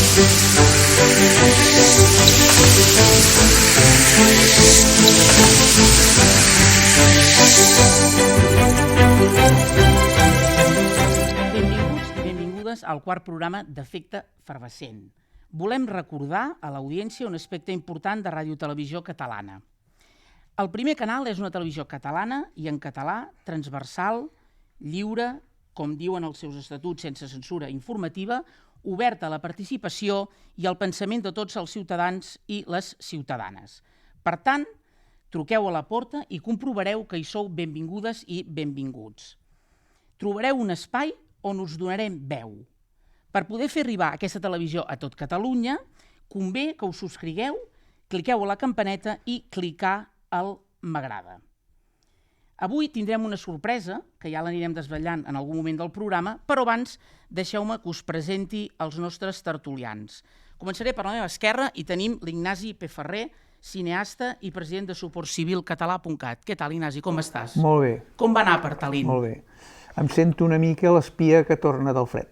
Benvinguts i benvingudes al quart programa d'Efecte Efervescent. Volem recordar a l'audiència un aspecte important de Ràdio Televisió Catalana. El primer canal és una televisió catalana i en català, transversal, lliure, com diuen els seus estatuts, sense censura informativa, oberta a la participació i al pensament de tots els ciutadans i les ciutadanes. Per tant, truqueu a la porta i comprovareu que hi sou benvingudes i benvinguts. Trobareu un espai on us donarem veu. Per poder fer arribar aquesta televisió a tot Catalunya, convé que us subscrigueu, cliqueu a la campaneta i clicar al m'agrada. Avui tindrem una sorpresa, que ja l'anirem desvetllant en algun moment del programa, però abans deixeu-me que us presenti els nostres tertulians. Començaré per la meva esquerra i tenim l'Ignasi P. Ferrer, cineasta i president de suportcivilcatalà.cat. Què tal, Ignasi, com estàs? Molt bé. Com va anar per Tallinn? Molt bé. Em sento una mica l'espia que torna del fred.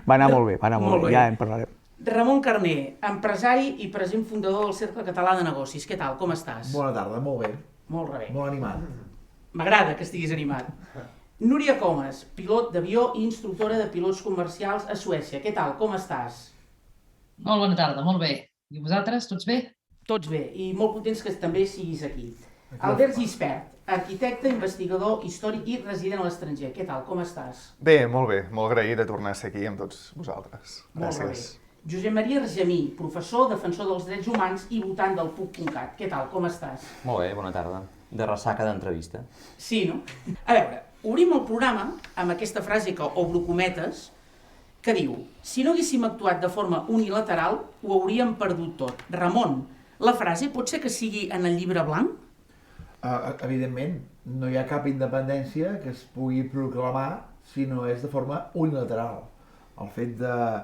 Va anar molt bé, ja en parlarem. Ramon Carner, empresari i president fundador del Cercle Català de Negocis. Què tal, com estàs? Bona tarda, molt bé. Molt bé. Molt animat. M'agrada que estiguis animat. Núria Comas, pilot d'avió i instructora de pilots comercials a Suècia. Què tal, com estàs? Molt bona tarda, molt bé. I vosaltres, tots bé? Tots bé, i molt contents que també siguis aquí. Albert Gispert, arquitecte, investigador, històric i resident a l'estranger. Què tal, com estàs? Bé, molt agraït de tornar a ser aquí amb tots vosaltres. Molt Gràcies. bé. Josep Maria Argemí, professor, defensor dels drets humans i votant del PUC.cat. Què tal, com estàs? Molt bé, bona tarda. De ressaca d'entrevista. Sí, no? A veure, obrim el programa amb aquesta frase que obro cometes, que diu: si no haguéssim actuat de forma unilateral, ho hauríem perdut tot. Ramon, la frase pot ser que sigui en el llibre blanc? Evidentment, no hi ha cap independència que es pugui proclamar si no és de forma unilateral. El fet de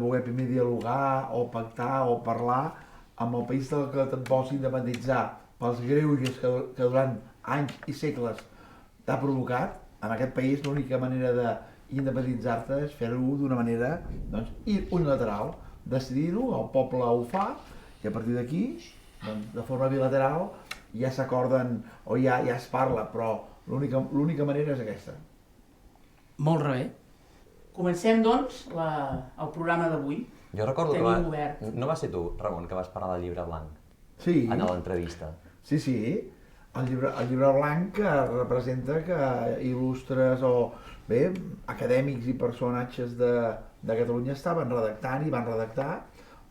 voler primer dialogar o pactar o parlar amb el país del que te'n vols independitzar pels greuges que durant anys i segles t'ha provocat, en aquest país l'única manera d'independitzar-te és fer-ho d'una manera unilateral. Decidir-ho, el poble ho fa, i a partir d'aquí, de forma bilateral, ja s'acorden o ja es parla, però l'única manera és aquesta. Molt bé. Comencem, doncs, el programa d'avui. Jo recordo Tenim obert. No va ser tu, Ramon, que vas parlar del llibre blanc Sí. en l'entrevista. Sí. El llibre blanc que representa que il·lustres acadèmics i personatges de Catalunya estaven redactant i van redactar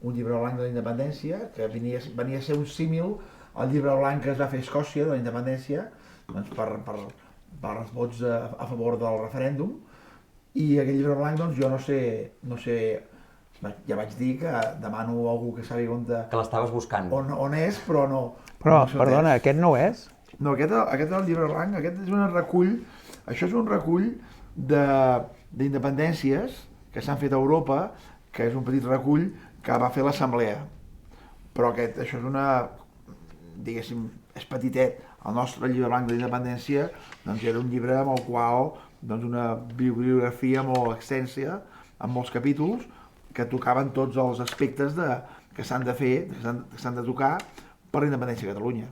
un llibre blanc de la independència que venia a ser un símil al llibre blanc que es va fer a Escòcia de la independència per els vots a favor del referèndum. I aquell llibre blanc, doncs, jo no sé, ja vaig dir que demano a algú que sàpiga Que l'estaves buscant. on és, però no. Però, perdona, aquest no és? No, aquest és el llibre blanc, aquest és això és un recull d'independències que s'han fet a Europa, que és un petit recull que va fer l'Assemblea. Però això és diguéssim, és petitet. El nostre llibre blanc de la independència doncs, era un llibre amb el qual una bibliografia molt extensa, amb molts capítols, que tocaven tots els aspectes que s'han de fer, que s'han de tocar per la independència de Catalunya.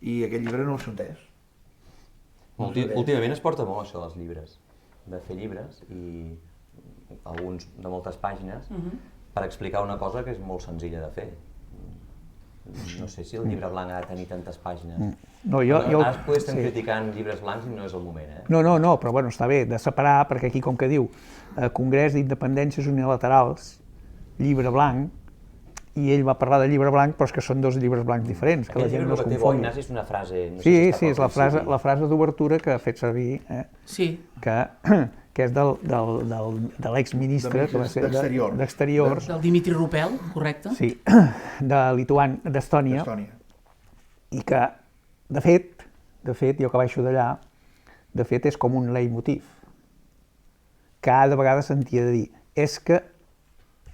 I aquest llibre no ho sé on és. Últimament es porta molt això dels llibres, de fer llibres, i alguns de moltes pàgines, per explicar una cosa que és molt senzilla de fer. No sé si el llibre blanc ha de tenir tantes pàgines. Ara es estem criticant llibres blancs i no és el moment, eh? No, però bueno, està bé de separar, perquè aquí com que diu Congrés d'Independències Unilaterals, llibre blanc, i ell va parlar de llibre blanc, però és que són dos llibres blancs diferents, que la gent no es confongui. Ignasi, és una frase... Sí, és la frase d'obertura que ha fet servir, que és de l'exministre d'Exteriors. Del Dimitri Rupel, correcte? Sí, d'Estònia. I que, de fet, jo que baixo d'allà, de fet és com un leitmotiv. Cada vegada sentia de dir, és que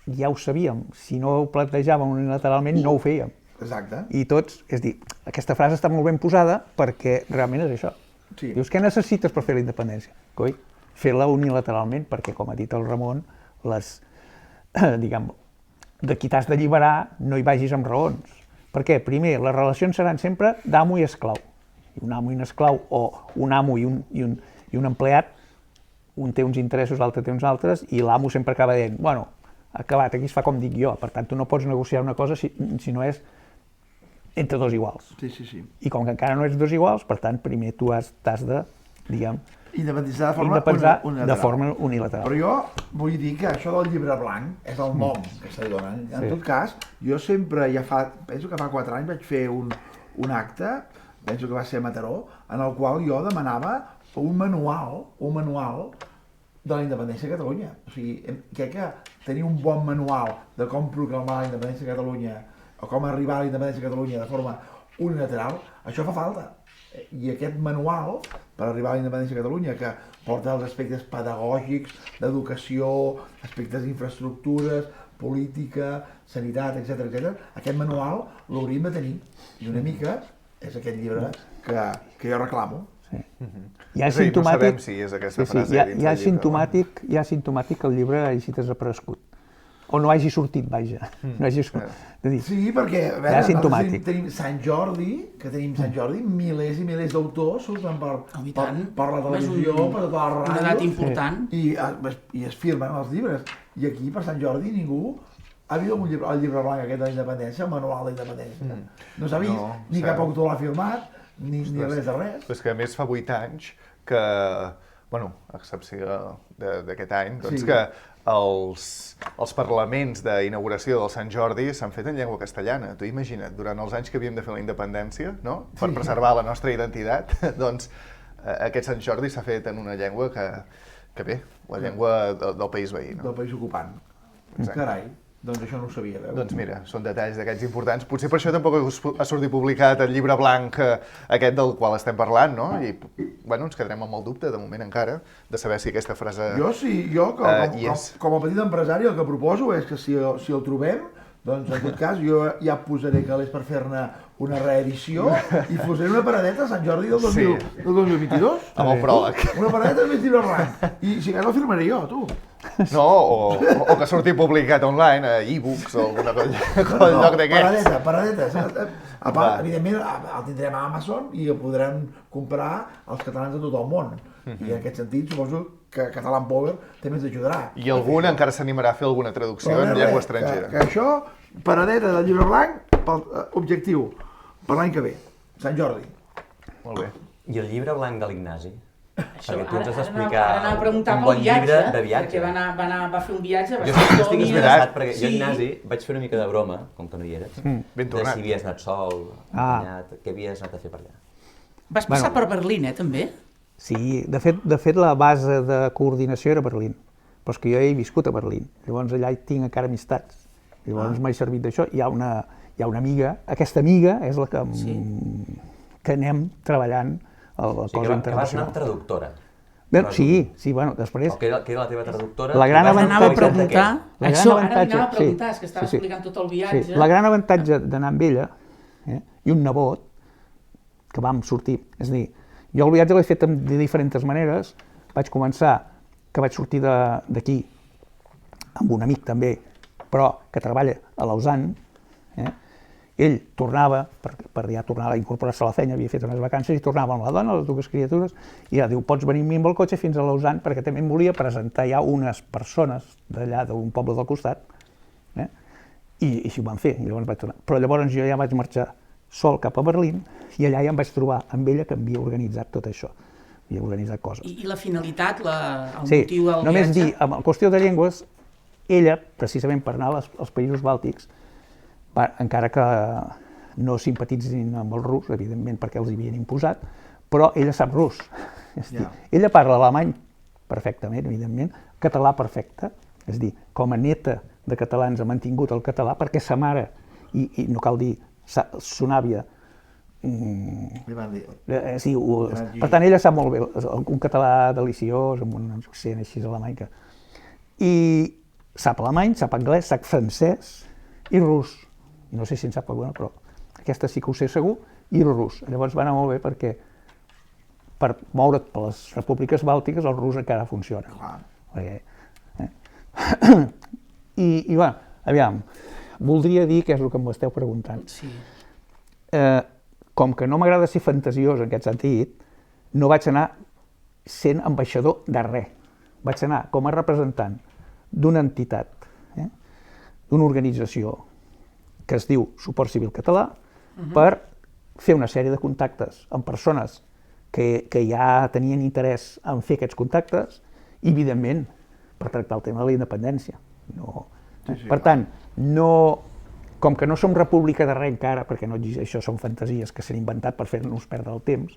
ja ho sabíem, si no ho plantejàvem unilateralment no ho fèiem. Exacte. I tots, és dir, aquesta frase està molt ben posada perquè realment és això. Dius, què necessites per fer la independència? Coi, fer-la unilateralment, perquè com ha dit el Ramon, diguem, de qui t'has d'alliberar, no hi vagis amb raons. Per què? Primer, les relacions seran sempre d'amo i esclau. I un amo i un esclau, o un amo i un empleat, un té uns interessos, l'altre té uns altres, i l'amo sempre acaba dient, bueno, acabat, aquí es fa com dic jo, per tant, tu no pots negociar una cosa si no és entre dos iguals. Sí. I com que encara no ets dos iguals, per tant, primer tu t'has de, diguem, Independitzar de forma unilateral. Però jo vull dir que això del llibre blanc és el nom que se li dona. En tot cas, jo sempre, penso que fa 4 anys vaig fer un acte, penso que va ser a Mataró, en el qual jo demanava un manual de la independència de Catalunya. O sigui, crec que tenir un bon manual de com proclamar la independència de Catalunya o com arribar a la independència de Catalunya de forma unilateral, això fa falta. I aquest manual per arribar a la independència de Catalunya, que porta els aspectes pedagògics, d'educació, aspectes d'infraestructures, política, sanitat, etc. Aquest manual l'hauríem de tenir. I una mica és aquest llibre que jo reclamo. Sí. Ja és no sabem si és aquesta frase dins del llibre. Ja és simptomàtic que el llibre hagi desaparegut. O no hagi sortit, vaja. No hagi sortit. Sí, perquè a veure, nosaltres tenim Sant Jordi, milers i milers d'autors surten per la televisió, per tota la ràdio. Una edat important. I es firmen els llibres. I aquí, per Sant Jordi, ningú ha vist el llibre blanc aquest de la independència, el manual de la independència. No s'ha vist, ni cap autor l'ha firmat, ni res de res. És que a més fa 8 anys que, bueno, a excepció d'aquest any, doncs que els parlaments d'inauguració del Sant Jordi s'han fet en llengua castellana. Tu imagina't, durant els anys que havíem de fer la independència, no?, per preservar la nostra identitat, doncs aquest Sant Jordi s'ha fet en una llengua que bé, la llengua del país veí, no? Del país ocupant. Carai. Doncs això no ho sabia, veus? Doncs mira, són detalls d'aquests importants. Potser per això tampoc ha sortit publicat el llibre blanc aquest del qual estem parlant, no? I, bueno, ens quedarem amb el dubte, de moment encara, de saber si aquesta frase Jo com a petit empresari el que proposo és que si el trobem, doncs en tot cas jo ja posaré calés per fer-ne una reedició i posaré una paradeta a Sant Jordi del 2022. Amb el pròleg. Una paradeta del llibre blanc. I si cas el firmaré jo, tu. No, o que surti publicat online, a e-books o alguna cosa lloc d'aquests. Paradeta. A part, evidentment, el tindrem a Amazon i el podrem comprar als catalans de tot el món. I en aquest sentit, suposo que Catalan Power també ens ajudarà. I algun encara s'animarà a fer alguna traducció en llengua estrangera. Que això, paradeta del llibre blanc, objectiu, per l'any que ve, Sant Jordi. Molt bé. I el llibre blanc de l'Ignasi? Perquè tu ens has Ara d'explicar anava a preguntar un pel bon llibre de viatge, viatge. perquè va fer un viatge... Jo estic interessat perquè jo, Sí. Ignasi, vaig fer una mica de broma, com que no hi eres, Ben de tornat. si havies anat sol, acompanyat, què havies anat a fer per allà. Vas passar per Berlín, també? Sí, de fet la base de coordinació era Berlín, però és que jo he viscut a Berlín, llavors allà hi tinc encara amistats, llavors m'he servit d'això, hi ha una amiga, aquesta amiga és la que anem treballant a la cosa internacional. Que vas anar traductora. Bueno, sí, bueno, després... Què era la teva traductora? La gran Ara anava a preguntar, La gran això, ara avantatge- anava a preguntar, sí, és que estava sí, sí. explicant tot el viatge. Sí, la gran avantatge d'anar amb ella, i un nebot, que vam sortir, és a dir, jo el viatge l'he fet de diferents maneres, vaig començar, que vaig sortir d'aquí, amb un amic també, però que treballa a Lausanne, ell tornava, per ja tornar a incorporar-se a la feina, havia fet unes vacances i tornava amb la dona, les dues criatures, i ja diu, pots venir amb mi amb el cotxe fins a Lausanne, perquè també em volia presentar ja unes persones d'allà, d'un poble del costat, i així ho vam fer, i llavors vaig tornar. Però llavors jo ja vaig marxar sol cap a Berlín, i allà ja em vaig trobar amb ella que havia organitzat tot això, havia organitzat coses. I la finalitat, el Sí, motiu del només viatge? dir, amb la qüestió de llengües, ella, precisament per anar als països bàltics, encara que no simpatitzin amb el rus, evidentment perquè els hi havien imposat, però ella sap rus. Ella parla alemany perfectament, evidentment, català perfecte, és a dir, com a neta de catalans ha mantingut el català perquè sa mare, i no cal dir son àvia, per tant ella sap molt bé un català deliciós, amb un accent així alemany, i sap alemany, sap anglès, sap francès i rus. I no sé si en sap alguna, però aquesta sí que ho sé segur, i el rus. Llavors va anar molt bé perquè per moure't per les repúbliques bàltiques el rus encara funciona. Perquè I bueno, aviam, voldria dir què és el que m'esteu preguntant. Sí. Com que no m'agrada ser fantasiós en aquest sentit, no vaig anar sent ambaixador de res. Vaig anar com a representant d'una entitat, d'una organització que es diu Suport Civil Català, per fer una sèrie de contactes amb persones que ja tenien interès en fer aquests contactes i, evidentment, per tractar el tema de la independència. Per tant, com que no som república de res encara, perquè no existeix, això són fantasies que s'han inventat per fer-nos perdre el temps,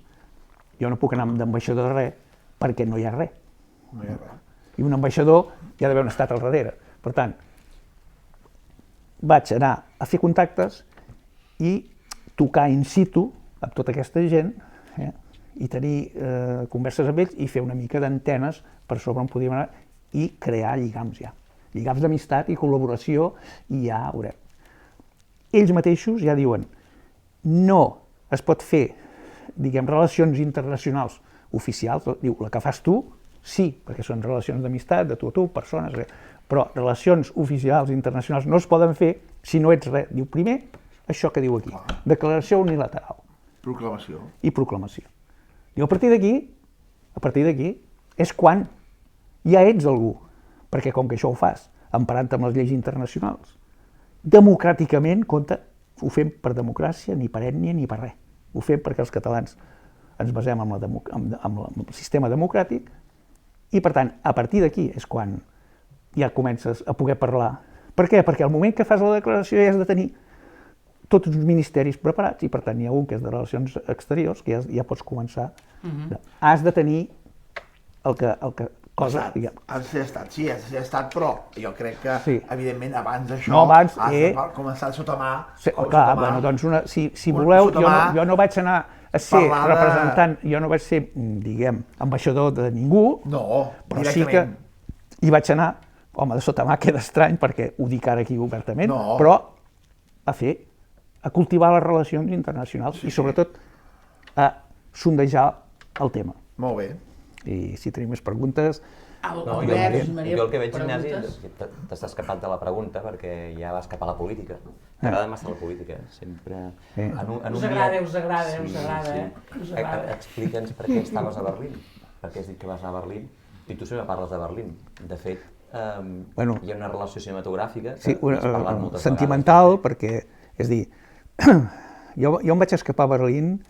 jo no puc anar d'ambaixador de res perquè no hi ha res. No hi ha res. I un ambaixador hi ha d'haver un estat al darrere. Per tant, vaig anar a fer contactes i tocar in situ amb tota aquesta gent i tenir converses amb ells i fer una mica d'antenes per sobre on podíem anar i crear lligams ja. Lligams d'amistat i col·laboració i ja veurem. Ells mateixos ja diuen no es pot fer, diguem, relacions internacionals oficials, diu, la que fas tu, sí, perquè són relacions d'amistat, de tu a tu, persones, però relacions oficials internacionals no es poden fer si no ets res. Diu, primer, això que diu aquí, declaració unilateral. Proclamació. I proclamació. Diu, a partir d'aquí, és quan ja ets algú, perquè com que això ho fas, emparant amb les lleis internacionals, democràticament, compte, ho fem per democràcia, ni per ètnia, ni per res. Ho fem perquè els catalans ens basem en el sistema democràtic i, per tant, a partir d'aquí és quan ja comences a poder parlar. Per què? Perquè al moment que fas la declaració ja has de tenir tots uns ministeris preparats i, per tant, hi ha un que és de Relacions Exteriors, que ja pots començar. Has de tenir el que cosa, diguem. Has de ser estat, sí, has de ser estat, però jo crec que, evidentment, abans d'això has de començar sota mà. Clar, bueno, doncs, si voleu, jo no vaig anar a ser representant, jo no vaig ser, diguem, ambaixador de ningú, però sí que hi vaig anar, home, de sota mà queda estrany, perquè ho dic ara aquí obertament, però a cultivar les relacions internacionals i, sobretot, a sondejar el tema. Molt bé. I si tenim més preguntes... Jo el que veig, Ignasi, t'has escapat de la pregunta perquè ja vas cap a la política. T'agrada massa la política, sempre... Us agrada. Explica'ns per què estaves a Berlín, per què has dit que vas anar a Berlín, i tu sempre parles de Berlín. De fet, hi ha una relació cinematogràfica que has parlat moltes vegades. Sentimental, perquè, és a dir, jo em vaig escapar a Berlín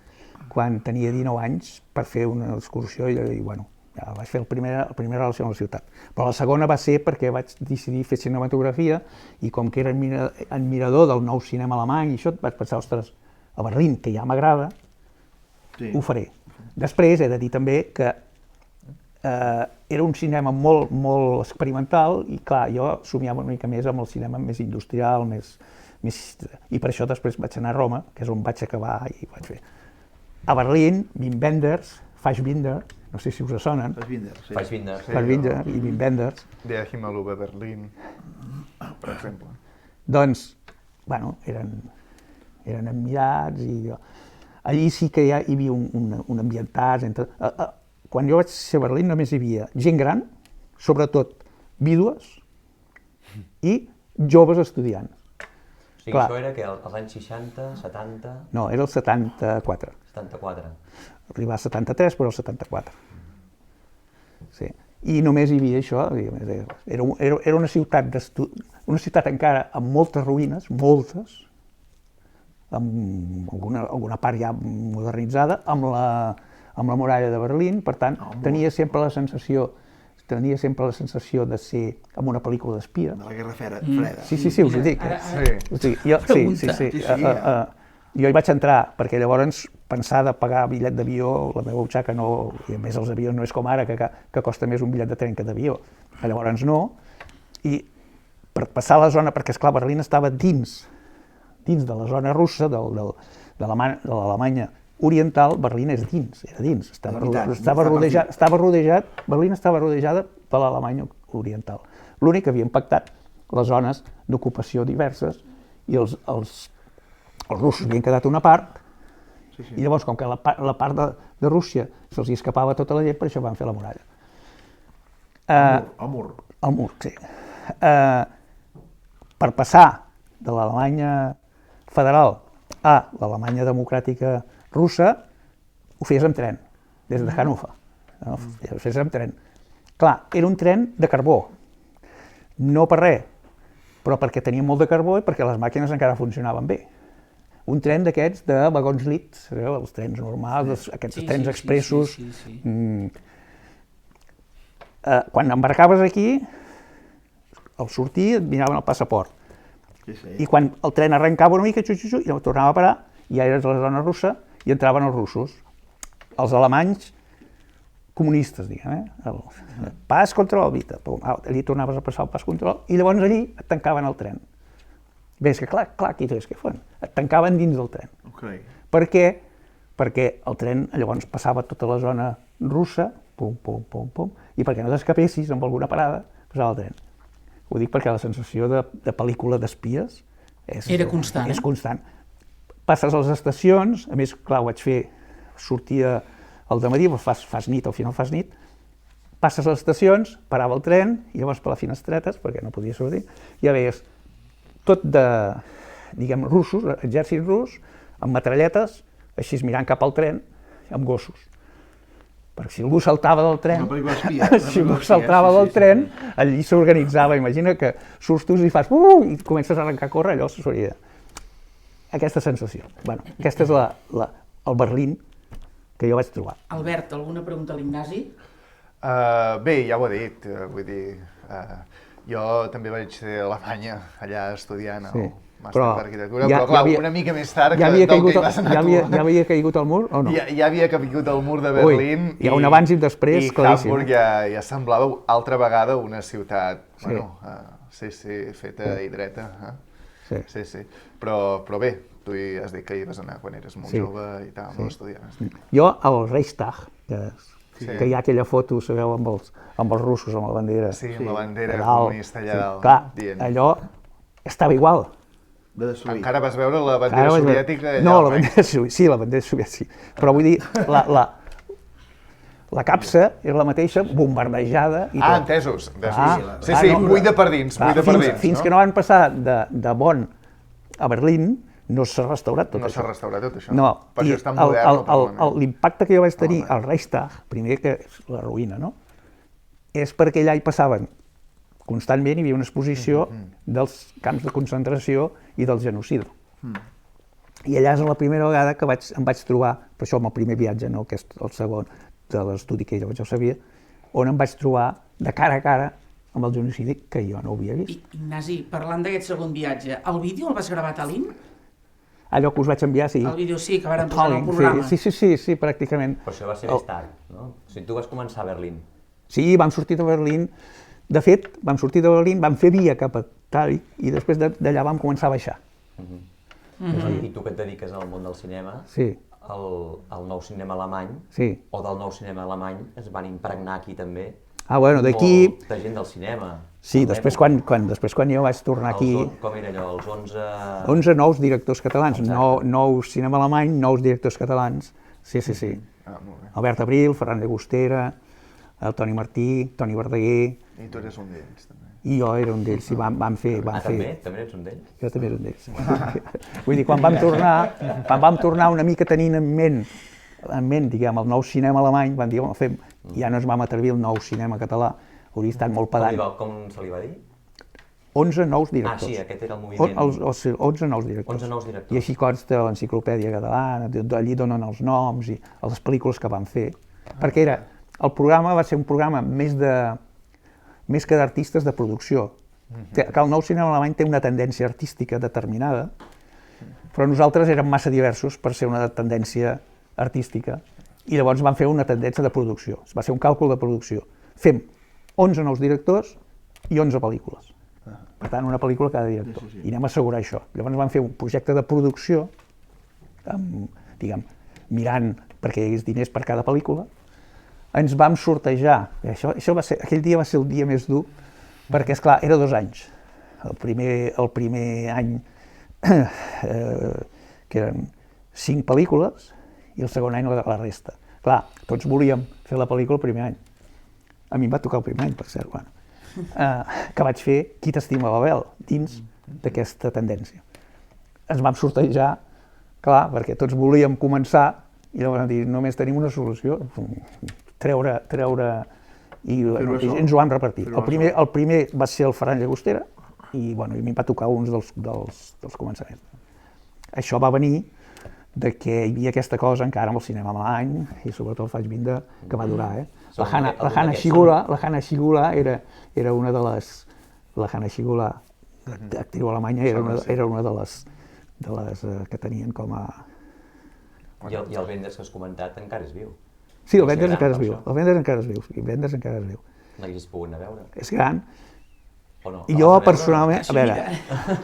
quan tenia 19 anys per fer una excursió i bueno, ja vaig fer la primera relació amb la ciutat. Però la segona va ser perquè vaig decidir fer cinematografia i com que era admirador del nou cinema alemany i això, vaig pensar, ostres, a Berlín, que ja m'agrada, ho faré. Després he de dir també que era un cinema molt experimental i clar, jo somiava una mica més amb el cinema més industrial, i per això després vaig anar a Roma, que és on vaig acabar i vaig fer. A Berlín, Wim Wenders, Fassbinder, no sé si us sonen. Fassbinder i Wim Wenders. Der Himmel über Berlin, per exemple. Doncs, bueno, eren admirats i allí sí que ja hi havia un ambientat. Quan jo vaig ser a Berlín només hi havia gent gran, sobretot vídues i joves estudiants. O sigui, això era que als anys 60, 70... No, era el 74. 74. Arribar a 73, però el 74. Sí. I només hi havia això, era una ciutat encara amb moltes ruïnes, moltes, amb alguna part ja modernitzada, amb la muralla de Berlín, per tant, tenia sempre la sensació de ser en una pel·lícula d'espia. De la Guerra Freda. Sí, us ho dic. Sí. Jo hi vaig entrar perquè llavors pensar de pagar bitllet d'avió, la meva butxaca no, i a més els avions no és com ara, que costa més un bitllet de tren que d'avió. Llavors no, i per passar la zona, perquè esclar, Berlín estava dins de la zona russa, de l'Alemanya oriental, Berlín és dins, era dins, Berlín estava rodejada per l'Alemanya oriental. L'únic que havien pactat les zones d'ocupació diverses i els russos havien quedat una part i llavors com que la part de Rússia se'ls escapava tota la gent, per això van fer la muralla. El mur. El mur, sí. per passar de l'Alemanya federal a l'Alemanya democràtica russa, ho feies amb tren, des de Hannover. Ho feies amb tren. Clar, era un tren de carbó, no per res, però perquè tenia molt de carbó i perquè les màquines encara funcionaven bé. Un tren d'aquests de vagons lits, sabeu, els trens normals, aquests trens expressos. Quan embarcaves aquí, al sortir et miraven el passaport. I quan el tren arrencava una mica, i tornava a parar, ja eres a la zona russa i entraven els russos. Els alemanys comunistes, diguem, el pas contra l'Albita. Allí tornaves a passar el pas contra l'Albita i llavors allí et tancaven el tren. Bé, és que clar, aquí què fan? Et tancaven dins del tren. Per què? Perquè el tren llavors passava tota la zona russa, pum, pum, pum, pum, i perquè no t'escapessis amb alguna parada, passava el tren. Ho dic perquè la sensació de pel·lícula d'espies era constant. És constant. Passes a les estacions, a més, clar, ho vaig fer, sortia al dematí, fas nit, al final fas nit, passes a les estacions, parava el tren, i llavors per les finestretes, perquè no podia sortir, ja veies tot de, diguem, russos, exèrcit rus, amb metralletes, així mirant cap al tren, amb gossos. Perquè si algú saltava del tren, allí s'organitzava, imagina que surts tu i fas i comences a arrencar a córrer, allò s'hauria. Aquesta sensació. Bueno, aquesta és el Berlín que jo vaig trobar. Albert, alguna pregunta a l'Ignasi? Bé, ja ho he dit, vull dir, jo també vaig ser a Alemanya, allà estudiant el màster d'arquitectura, però clar, una mica més tard del que hi vas anar tu. Ja havia caigut el mur o no? Ja havia caigut el mur de Berlín. Hi ha un abans i un després, claríssim. I Hamburg ja semblava altra vegada una ciutat, feta i dreta. Sí. Però bé, tu hi has dit que hi vas anar quan eres molt jove i tal, molt estudiant. Jo al Reichstag, que hi ha aquella foto, sabeu, amb els russos, amb la bandera. Sí, amb la bandera comunista allà dalt. Clar, allò estava igual. Encara vas veure la bandera soviètica allà? No, la bandera soviètica, però vull dir, la capsa és la mateixa, bombardejada i tot. Entesos. Sí, buida per dins, Fins que no van passar de Bonn a Berlín, no s'ha restaurat tot això. No s'ha restaurat tot això? No, per això és tan modern. L'impacte que jo vaig tenir al Reichstag, primer que és la ruïna, no? És perquè allà hi passaven constantment, hi havia una exposició dels camps de concentració i del genocidi. I allà és la primera vegada que em vaig trobar, per això amb el primer viatge, no, que és el segon de l'estudi que llavors ja ho sabia, on em vaig trobar de cara a cara amb el genocidi que jo no havia vist. Ignasi, parlant d'aquest segon viatge, el vídeo el vas gravar a Tallinn? Allò que us vaig enviar, sí. El vídeo sí, que varen posar en el programa. Sí, pràcticament. Però això va ser més tard, no? O sigui, tu vas començar a Berlín. Sí, vam sortir de Berlín. De fet, vam sortir de Berlín, vam fer via cap a Tallinn i després d'allà vam començar a baixar. I tu que et dediques al món del cinema, el nou cinema alemany, o del nou cinema alemany, es van impregnar aquí també molta gent del cinema. Sí, després quan jo vaig tornar aquí... Com era allò, els 11... 11 nous directors catalans, nous cinema alemany, nous directors catalans. Sí. Albert Abril, Ferran Llagostera, el Toni Martí, Toni Verdaguer... I tu eres un d'ells, també. I jo era un d'ells, sí, vam fer... També? També ets un d'ells? Jo també era un d'ells. Vull dir, quan vam tornar una mica tenint en ment, diguem, el nou cinema alemany, vam dir, ja no ens vam atrevir el nou cinema català, hauria estat molt pedant. Com se li va dir? 11 nous directors. Sí, aquest era el moviment. 11 nous directors. 11 nous directors. I així consta l'enciclopèdia catalana, allí donen els noms i les pel·lícules que van fer. Perquè el programa va ser un programa més que d'artistes de producció. Que el nou cinema alemany té una tendència artística determinada, però nosaltres érem massa diversos per ser una tendència artística i llavors van fer una tendència de producció. Va ser un càlcul de producció. Fem 11 nous directors i 11 pel·lícules. Per tant, una pel·lícula cada director. I anem a assegurar això. Llavors vam fer un projecte de producció, diguem, mirant perquè hi hagués diners per cada pel·lícula. Ens vam sortejar. Aquell dia va ser el dia més dur, perquè, esclar, era 2 anys. El primer any, que eren 5 pel·lícules, i el segon any la resta. Clar, tots volíem fer la pel·lícula el primer any. A mi em va tocar el primer any, per cert. que vaig fer Qui t'estima l'Abel, dins d'aquesta tendència. Ens vam sortejar, clar, perquè tots volíem començar i llavors vam dir, només tenim una solució, treure i ens ho vam repartir. El primer va ser el Ferran Llagostera i a mi em va tocar un dels començaments. Això va venir de que hi havia aquesta cosa encara amb el cinema malany i sobretot el Fassbinder, que va durar. La Hanna Schigula era una de les... La Hanna Schigula, actriu alemanya, era una de les que tenien com a... I el Wenders que has comentat encara és viu. Sí, el Wenders encara és viu. El Wenders encara és viu. No l'haguessis pogut anar a veure? És gran. O no? I jo personalment... A veure...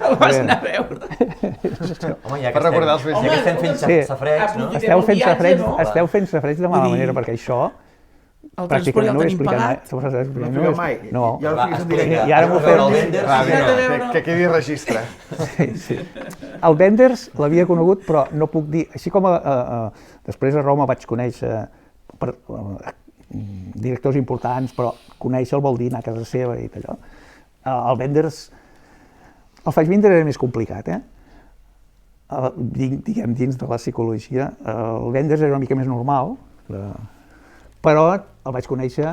El vas anar a veure. Home, ja Per recordar els vells. ja que estem fent safareig, no? Esteu fent safareig de mala manera, perquè això... El transport ja el tenim pagat. No mai. No. Ja ho figues en directe. I ara m'ho feu... Que quedi registre. Sí. El Wenders l'havia conegut, però no puc dir... Així com després a Roma vaig conèixer directors importants, però conèixer-lo vol dir anar a casa seva i allò. El Wenders... El Fassbinder era més complicat, diguem, dins de la psicologia. El Wenders era una mica més normal, però el vaig conèixer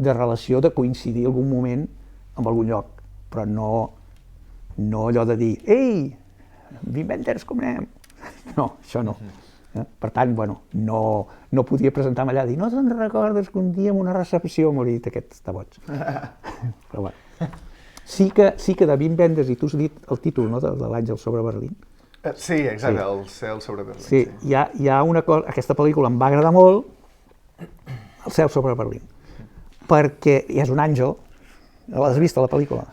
de relació de coincidir algun moment en algun lloc, però no allò de dir «Ei, Wim Wenders, com anem?» No, això no. Per tant, no podia presentar-me allà i dir «No te'n recordes que un dia en una recepció m'ho dit aquest està boig». Però bueno. Sí que de Wim Wenders, i tu has dit el títol, no?, de l'Àngel sobre Berlín. Sí, exacte, el cel sobre Berlín. Sí, hi ha una cosa, aquesta pel·lícula em va agradar molt, El cel sobre Berlín, perquè és un àngel. L'has vist, la pel·lícula?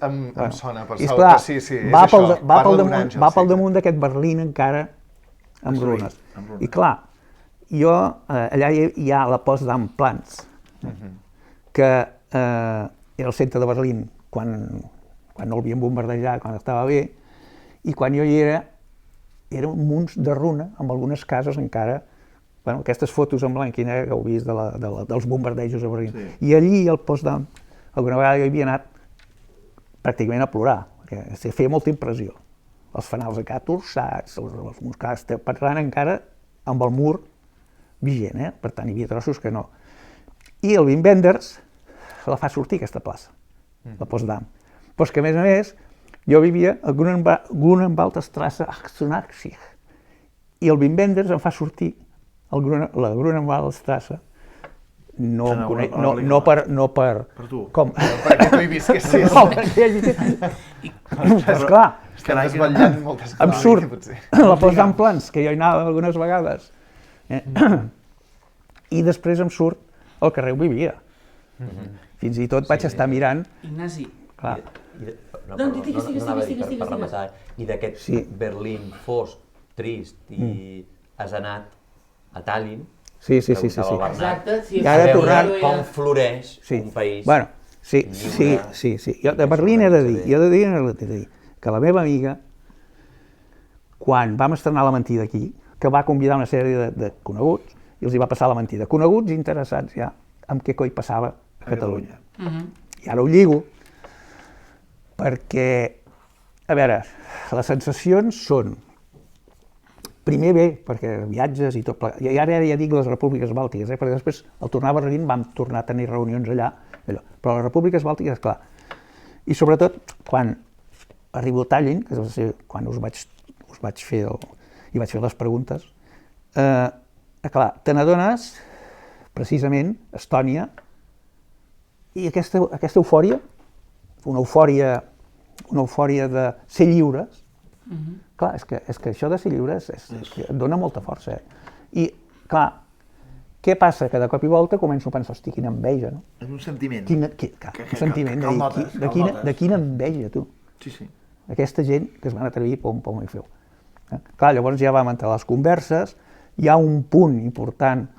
Em sona, per sort, sort, sí, és això, parla d'un àngel. Va pel damunt d'aquest Berlín encara amb runes. I clar, allà hi ha la Potsdam Platz, que era el centre de Berlín quan no l'havien bombardejat, quan estava bé, i quan jo hi eren munts de runa, amb algunes cases encara, aquestes fotos en blanc i negre que heu vist dels bombardejos a Berlín. I allí, al Potsdam, alguna vegada jo hi havia anat pràcticament a plorar, perquè feia molta impressió. Els fanals encara torçats, els murs parlant encara amb el mur vigent, per tant hi havia trossos que no. I el Wim Wenders la fa sortir aquesta plaça, la Potsdam. Però és que, a més, jo vivia a Grunewaldstraße 88 i el Wim Wenders em fa sortir la Grunewaldstraße no per... Per tu. Com? Perquè tu hi visquessis. Esclar. Estem desvetllant moltes coses. Em surt la Potsdam Platz, que jo hi anava algunes vegades. I després em surt el carrer on vivia. Fins i tot vaig estar mirant... Ignasi. Clar. Digues. Per rematar, i d'aquest Berlín fosc, trist, i has anat a Tallinn, sí. Exacte, a veure com floreix un país lliure. Sí. Jo de Berlín he de dir que la meva amiga, quan vam estrenar La mentida aquí, que va convidar una sèrie de coneguts, i els hi va passar la mentida. Coneguts interessats ja en què coi passava a Catalunya. I ara ho lligo, perquè, a veure, les sensacions són, primer bé, perquè viatges i tot plegat, i ara ja dic les repúbliques bàltiques, perquè després, al tornar a Berlín, vam tornar a tenir reunions allà, però les repúbliques bàltiques, clar, i sobretot, quan arribo a Tallinn, que va ser quan us vaig fer les preguntes, clar, te n'adones, precisament, Estònia, i aquesta eufòria, una eufòria de ser lliures, clar, és que això de ser lliures és que et dona molta força. I, clar, què passa? Que de cop i volta començo a pensar, hosti, quina enveja, no? És un sentiment. Un sentiment de quina enveja, tu. Sí. Aquesta gent que es van atrevir, pom i feu. Clar, llavors ja vam entrar a les converses, hi ha un punt important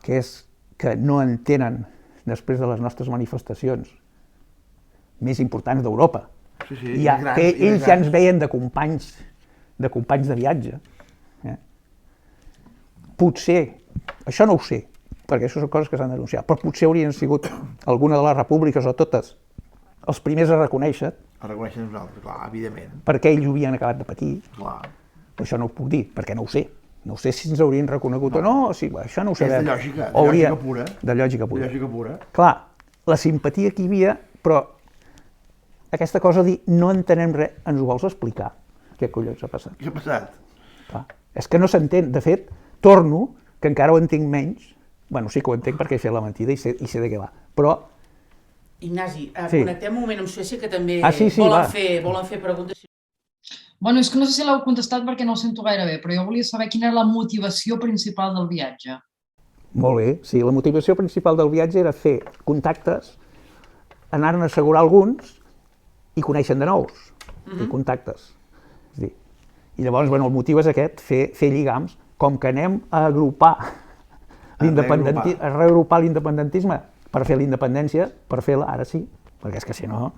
que és que no entenen, després de les nostres manifestacions més importants d'Europa, que ells ja ens veien de companys de viatge. Potser, això no ho sé, perquè això són coses que s'han denunciat, però potser haurien sigut alguna de les repúbliques o totes els primers a reconèixer, A reconèixer nosaltres, clar, evidentment. perquè ells ho havien acabat de patir. Clar. Això no ho puc dir, perquè no ho sé. No sé si ens haurien reconegut o no, o si, això no ho És de sabem. lògica, Hauria- lògica pura. De lògica pura. Lògica pura. Clar, la simpatia que hi havia, però aquesta cosa de dir no entenem res, ens ho vols explicar? Què collons ha passat? Què ha passat? Clar, és que no s'entén. De fet, torno, que encara ho entenc menys, bueno, sí que ho entenc perquè he fet la mentida i sé de què va, però Ignasi, Sí. connectem un moment amb Suècia, que també Ah, sí, volen, va. volen fer preguntes. Bueno, és que no sé si l'heu contestat perquè no ho sento gaire bé, però jo volia saber quina era la motivació principal del viatge. molt bé. Sí, la motivació principal del viatge era fer contactes, anar-ne a assegurar alguns i conèixer de nous, i contactes. És a dir, i llavors, bueno, el motiu és aquest, fer lligams, com que anem a agrupar a reagrupar l'independentisme per fer la independència, per fer-la, ara sí, perquè és que si no,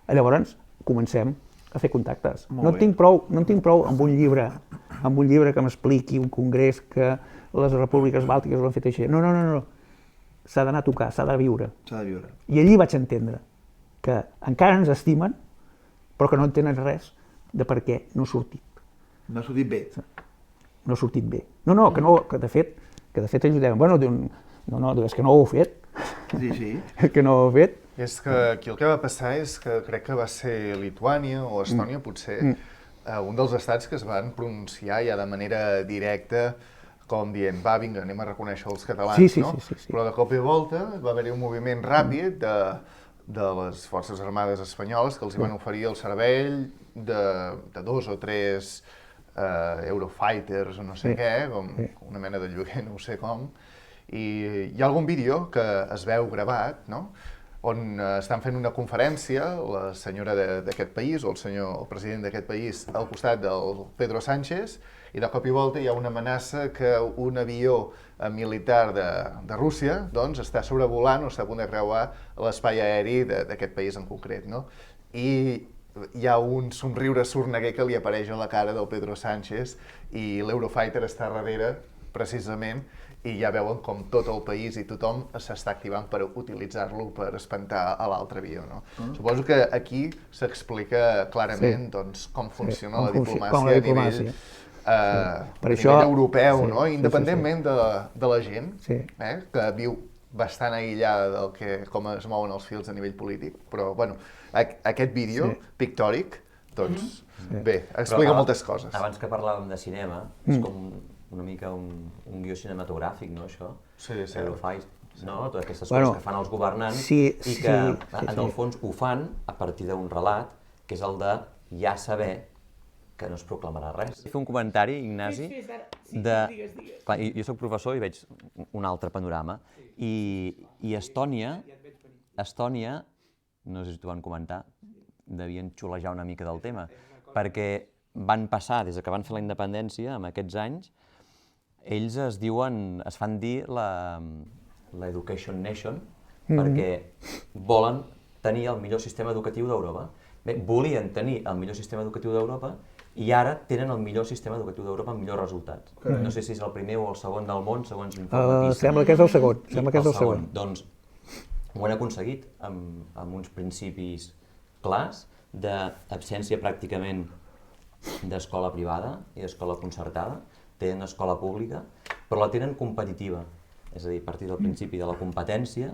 llavors comencem a fer contactes. No en tinc prou amb un llibre que m'expliqui un congrés que les repúbliques bàltiques ho han fet així. No. S'ha d'anar a tocar, s'ha de viure. S'ha de viure. I allí vaig entendre que encara ens estimen, però que no entenen res de per què no ha sortit. No ha sortit bé. No ha sortit bé. Que de fet ells deien, bueno, no, és que no ho heu fet. Sí. És que no ho heu fet. I és que aquí el que va passar és que crec que va ser Lituània o Estònia, potser, un dels estats que es van pronunciar ja de manera directa, com dient, va, vinga, anem a reconèixer els catalans, no? Sí. Però de cop i volta va haver-hi un moviment ràpid de les Forces Armades espanyoles que els van oferir el servei de 2 o 3 Eurofighters o no sé què, com una mena de lloguer, no ho sé com, i hi ha algun vídeo que es veu gravat, no?, on estan fent una conferència, la senyora d'aquest país, o el president d'aquest país, al costat del Pedro Sánchez, i de cop i volta hi ha una amenaça que un avió militar de Rússia doncs, està sobrevolant o està a punt de creuar l'espai aeri d'aquest país en concret, no? I hi ha un somriure sorneguer que li apareix a la cara del Pedro Sánchez i l'Eurofighter està darrere, precisament, i ja veuen com tot el país i tothom s'està activant per utilitzar-lo per espantar a l'altre avió, no? Suposo que aquí s'explica clarament doncs, com funciona la diplomàcia a nivell europeu, no? Independentment de la gent, que viu bastant aïllada com es mouen els fils a nivell polític, però bueno, aquest vídeo pictòric, doncs bé, explica moltes coses. Abans que parlàvem de cinema, és com una mica un guió cinematogràfic, no, això? Sí. Eurofight, no? Totes aquestes coses que fan els governants i que, en el fons, ho fan a partir d'un relat, que és el de ja saber que no es proclamarà res. Fer un comentari, Ignasi, Clar, jo soc professor i veig un altre panorama, i Estònia, no sé si t'ho van comentar, devien xulejar una mica del tema, perquè van passar, des que van fer la independència, en aquests anys, ells es fan dir l'Education Nation perquè volen tenir el millor sistema educatiu d'Europa. Bé, volien tenir el millor sistema educatiu d'Europa i ara tenen el millor sistema educatiu d'Europa amb millors resultats. No sé si és el primer o el segon del món, segons l'informe PISA. Sembla que és el segon. Doncs ho han aconseguit amb uns principis clars d'absència pràcticament d'escola privada i d'escola concertada. Tenen escola pública, però la tenen competitiva, és a dir, a partir del principi de la competència.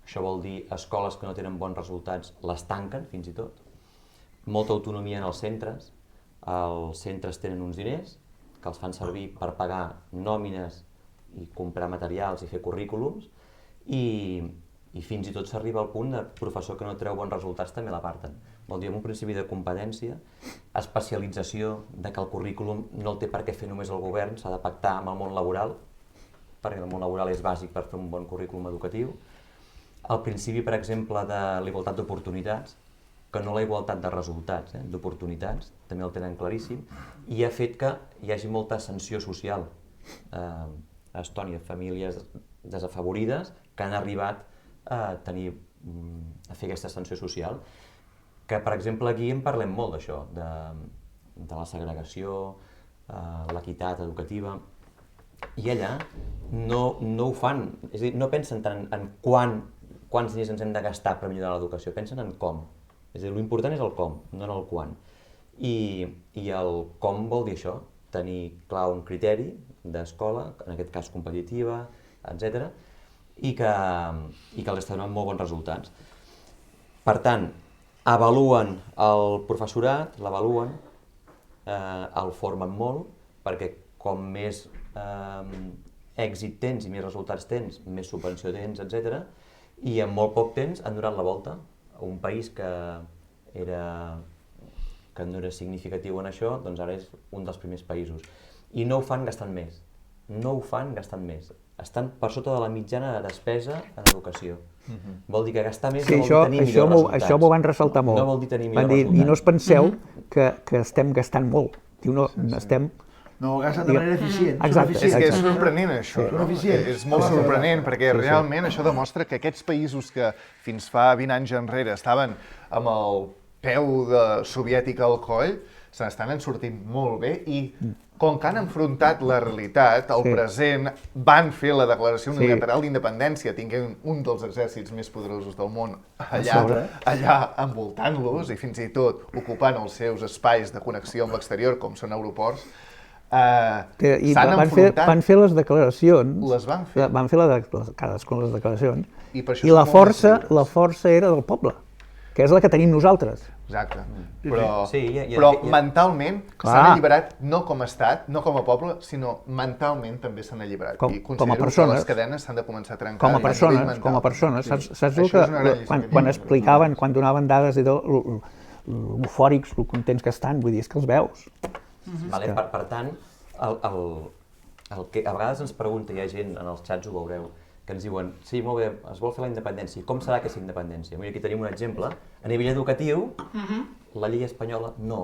Això vol dir escoles que no tenen bons resultats les tanquen, fins i tot. Molta autonomia en els centres tenen uns diners que els fan servir per pagar nòmines i comprar materials i fer currículums, i fins i tot s'arriba al punt de professor que no treu bons resultats també l'aparten. Vol dir, amb un principi de competència, especialització, de que el currículum no el té per què fer només el govern, s'ha de pactar amb el món laboral, perquè el món laboral és bàsic per fer un bon currículum educatiu. El principi, per exemple, de la igualtat d'oportunitats, que no la igualtat de resultats, d'oportunitats, també el tenen claríssim, i ha fet que hi hagi molta ascensió social a Estònia, famílies desafavorides que han arribat a fer aquesta ascensió social, que per exemple aquí en parlem molt d'això, de la segregació, l'equitat educativa, i allà no ho fan, és a dir, no pensen tant en quan quants diners ens hem de gastar per millorar l'educació, pensen en com. És a dir, l'important és el com, no en el quan. I el com vol dir això, tenir clar un criteri d'escola, en aquest cas competitiva, etc. i que els està donant molt bons resultats. Per tant, avaluen el professorat, l'avaluen, el formen molt, perquè com més èxit tens i més resultats tens, més subvenció tens, etc. I en molt poc temps han donat la volta. Un país que no era significatiu en això, doncs ara és un dels primers països. I no ho fan gastant més. No ho fan gastant més. Estan per sota de la mitjana de despesa en educació. Vol dir que gastar més no vol dir tenir millors resultats. Això m'ho van ressaltar molt. No vol dir tenir millors resultats. I no us penseu que estem gastant molt. Diu, no, estem... No, gasten de manera eficient. Exacte. És que és sorprenent això, no? És molt sorprenent perquè realment això demostra que aquests països que fins fa 20 anys enrere estaven amb el peu soviètic al coll, se n'estan sortint molt bé i com que han enfrontat la realitat, el present, van fer la declaració unilateral d'independència, tinguent un dels exèrcits més poderosos del món allà envoltant-los i fins i tot ocupant els seus espais de connexió amb l'exterior, com són aeroports, s'han enfrontat. Van fer les declaracions, les van fer. Van fer cadascuna les declaracions, i la força era del poble, que és la que tenim nosaltres. Exacte. Però mentalment s'han alliberat no com a estat, no com a poble, sinó mentalment també s'han alliberat. I considero que les cadenes s'han de començar a trencar. Com a persones. Saps el que quan explicaven, quan donaven dades i l'eufòrics, el contents que estan, vull dir, és que els veus. Per tant, el que a vegades ens pregunta, hi ha gent en els xats, ho veureu, que ens diuen, sí, molt bé, es vol fer la independència, com serà aquesta independència? Mira, aquí tenim un exemple. A nivell educatiu, la llei espanyola no,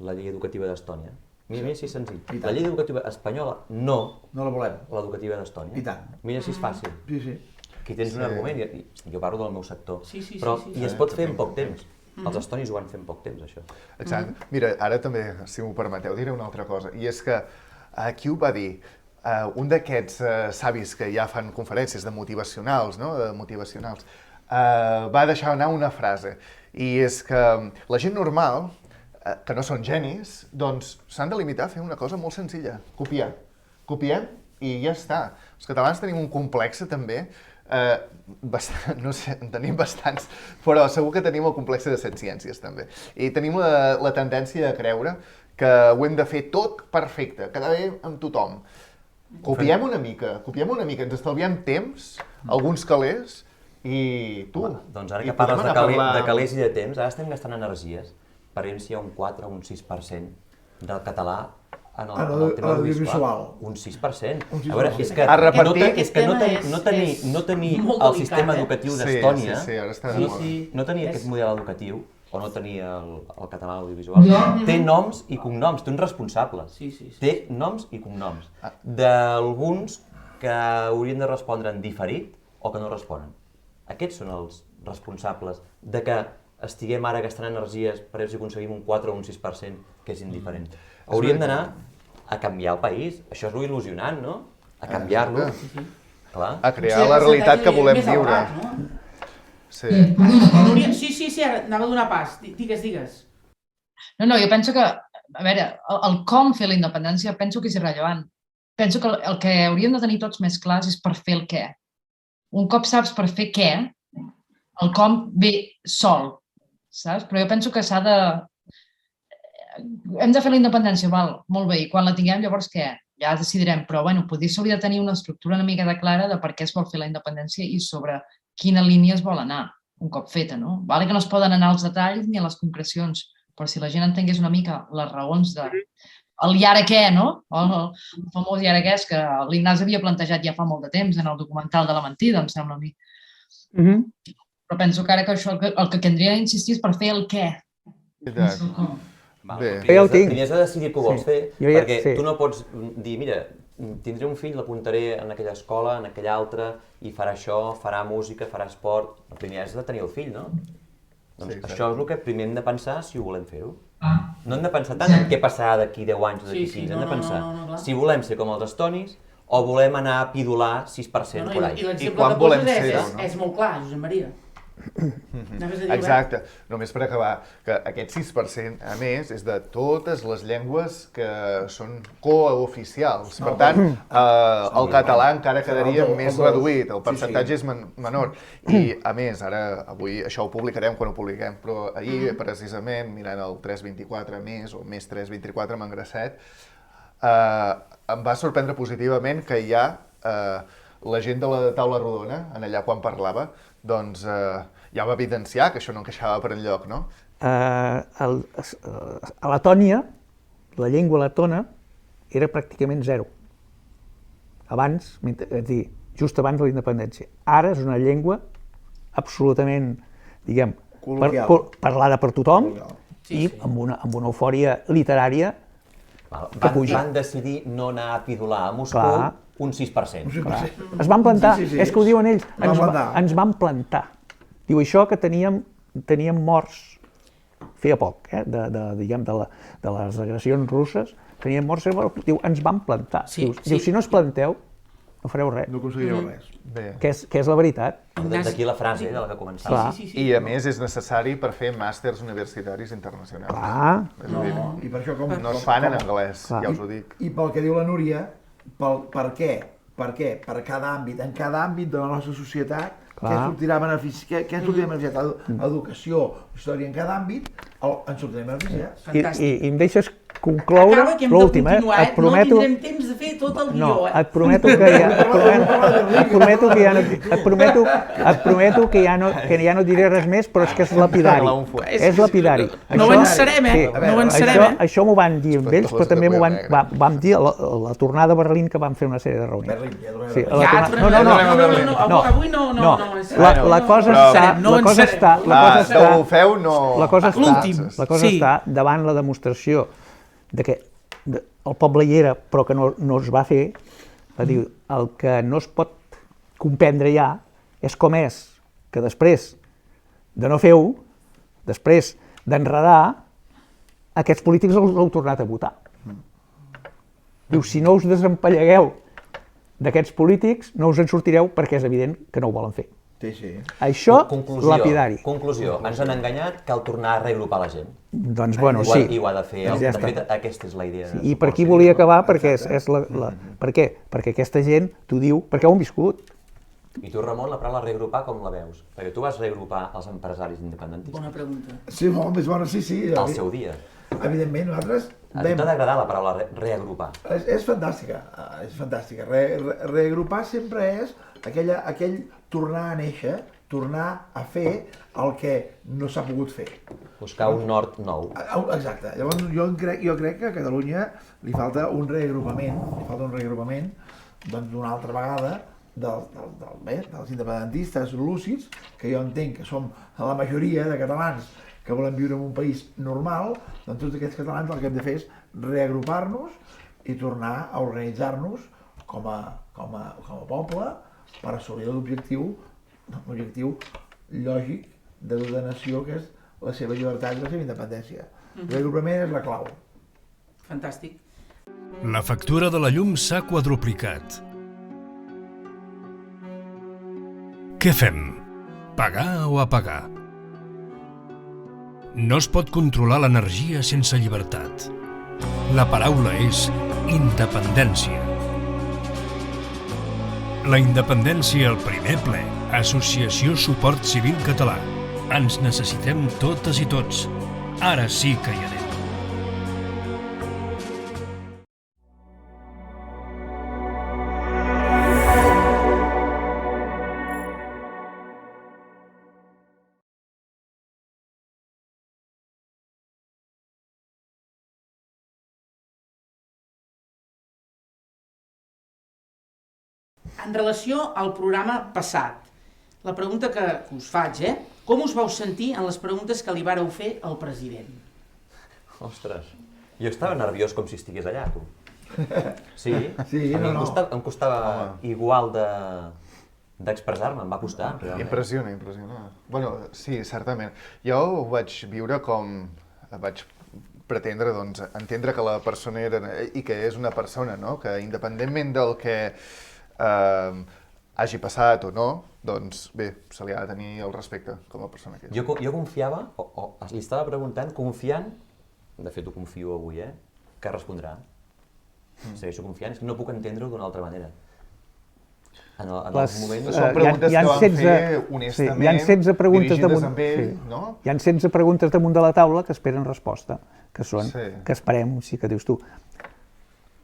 la llei educativa d'Estònia. Mira si és senzill. La llei educativa espanyola no la volem. L'educativa d'Estònia. I tant. Mira si és fàcil. Sí. Aquí tens un argument, i jo parlo del meu sector, però i es pot fer en poc temps. Els estonis ho van fer en poc temps, això. Exacte. Mira, ara també, si m'ho permeteu, diré una altra cosa, i és que qui ho va dir? Un d'aquests savis que ja fan conferències de motivacionals, va deixar anar una frase, i és que la gent normal, que no són genis, doncs s'han de limitar a fer una cosa molt senzilla, copiar. Copiem i ja està. Els catalans tenim un complex també, no sé, en tenim bastants, però segur que tenim el complex de set ciències també. I tenim la tendència a creure que ho hem de fer tot perfecte, quedar bé amb tothom. Copiem una mica, ens estalviem temps, alguns calés, i tu... Doncs ara que parles de calés i de temps, ara estem gastant energies per veure si hi ha un 4 o un 6% del català en el tema audiovisual. Un 6%. A veure, és que no tenir el sistema educatiu d'Estònia, no tenir aquest model educatiu, o no tenir el català audiovisual, té noms i cognoms, té uns responsables. Té noms i cognoms. D'alguns que haurien de respondre en diferit o que no responen. Aquests són els responsables de que estiguem ara gastant energies per veure si aconseguim un 4 o un 6%, que és indiferent. Hauríem d'anar a canviar el país. Això és lo il·lusionant, no? A canviar-lo. A crear la realitat que volem viure. Sí, ara anava a donar pas. Digues. No, jo penso que, a veure, el com fer la independència penso que és irrellevant. Penso que el que hauríem de tenir tots més clars és per fer el què. Un cop saps per fer què, el com ve sol, saps? Però jo penso que s'ha de... Hem de fer la independència, val, molt bé, i quan la tinguem llavors què? Ja decidirem, però bueno, potser s'hauria de tenir una estructura una mica clara de per què es vol fer la independència i sobre quina línia es vol anar, un cop feta, no? Vale que no es poden anar als detalls ni a les concrecions, però si la gent entengués una mica les raons de... El i ara què, no? El famós i ara què és que l'Ignasi havia plantejat ja fa molt de temps en el documental de la mentida, em sembla a mi. Però penso que ara que això el que caldria insistir és per fer el què. Primer has de decidir què vols fer, perquè tu no pots dir, mira, tindré un fill, l'apuntaré en aquella escola, en aquella altra, i farà això, farà música, farà esport. El primer has de tenir el fill, no? Doncs això és el que primer hem de pensar si ho volem fer-ho. No hem de pensar tant en què passarà d'aquí 10 anys o d'aquí 15, hem de pensar si volem ser com els estonis o volem anar a pidolar 6% No, por I ahí? l'exemple quan que poses volem ser-ho, no? és molt clar, Josep Maria. Anaves a dir, Exacte. Només per acabar, que aquest 6%, a més, és de totes les llengües que són cooficials. Per tant, el català encara quedaria més reduït, el percentatge és menor. I, a més, avui això ho publicarem quan ho publiquem, però ahir, precisament, mirant el 324 més o més 324 amb Engracet, em va sorprendre positivament que hi ha la gent de la taula rodona, en allà quan parlava, doncs ja va evidenciar que això no encaixava per enlloc, no? A Letònia, la llengua letona era pràcticament zero. Abans, és dir, just abans de la independència. Ara és una llengua absolutament, diguem, parlada per tothom i amb una eufòria literària que puja. Van decidir no anar a pidolar a Moscou un 6%. Es van plantar, és que ho diuen ells, ens van plantar. Diu això que teníem morts, feia poc, de les agressions russes, teníem morts, diu, ens van plantar. Diu, si no es planteu, no fareu res. No aconseguireu res. Que és la veritat. D'aquí la frase de la que començava. I a més és necessari per fer màsters universitaris internacionals. I per això no es fan en anglès, ja us ho dic. I pel que diu la Núria, per què? Per què? Per cada àmbit. En cada àmbit de la nostra societat, què sortirà beneficiat? Educació, història, en cada àmbit, ens sortirà beneficiat. I em deixes concloure l'última, et prometo... No tindrem temps de fer tot el guió, et prometo que ja no diré res més, però és que és lapidari. És lapidari. No avançarem, no avançarem. Això m'ho van dir amb ells, però també m'ho vam dir a la tornada a Berlín, que vam fer una sèrie de reunions. No, avui no. La cosa està davant la demostració de que el poble hi era però que no es va fer, va dir, el que no es pot comprendre ja és com és que després de no fer-ho, després d'enredar, aquests polítics els heu tornat a votar. Diu, si no us desempallegueu d'aquests polítics, no us en sortireu perquè és evident que no ho volen fer. Això, lapidari. Conclusió, ens han enganyat, cal tornar a reagrupar la gent. Doncs, bueno, sí. I ho ha de fer, de fet, aquesta és la idea. I per aquí volia acabar, perquè per què? Perquè aquesta gent t'ho diu, perquè ho han viscut. I tu, Ramon, la paraula reagrupar com la veus? Perquè tu vas reagrupar els empresaris independentistes. Bona pregunta. Sí, molt més bona, sí. Al seu dia. Evidentment, nosaltres... A tu t'ha d'agradar la paraula reagrupar. És fantàstica, Reagrupar sempre és aquell tornar a néixer, tornar a fer el que no s'ha pogut fer. Buscar un nord nou. Exacte. Llavors jo crec que a Catalunya li falta un reagrupament, doncs d'una altra vegada dels independentistes lúcids, que jo entenc que som la majoria de catalans que volem viure en un país normal, doncs tots aquests catalans el que hem de fer és reagrupar-nos i tornar a organitzar-nos com a poble per assolir l'objectiu lògic de tota nació, que és la seva llibertat i la seva independència. El reagrupament és la clau. Fantàstic. La factura de la llum s'ha quadruplicat. Què fem? Pagar o apagar? No es pot controlar l'energia sense llibertat. La paraula és independència. La independència al primer ple. Associació Suport Civil Català. Ens necessitem totes i tots. Ara sí que hi anem. En relació al programa passat, la pregunta que us faig, com us vau sentir en les preguntes que li vàreu fer al president? Ostres, jo estava nerviós com si estigués allà, tu. Sí? Sí, a mi em costava igual d'expressar-me, em va costar. Impressiona. Bueno, sí, certament. Jo ho vaig viure com... vaig pretendre, doncs, entendre que la persona era, i que és una persona, no? Que independentment del que hagi passat o no, doncs bé, se li ha de tenir el respecte com a persona que és. Jo confiava, o li estava preguntant, confiant, de fet ho confio avui, que respondrà. Segueixo confiant, és que no puc entendre-ho d'una altra manera. En els moments... Són preguntes que van fer honestament, hi ha 16 preguntes dirigides amb ell, no? Hi ha 16 preguntes damunt de la taula que esperen resposta, que són, que esperem, sí que dius tu.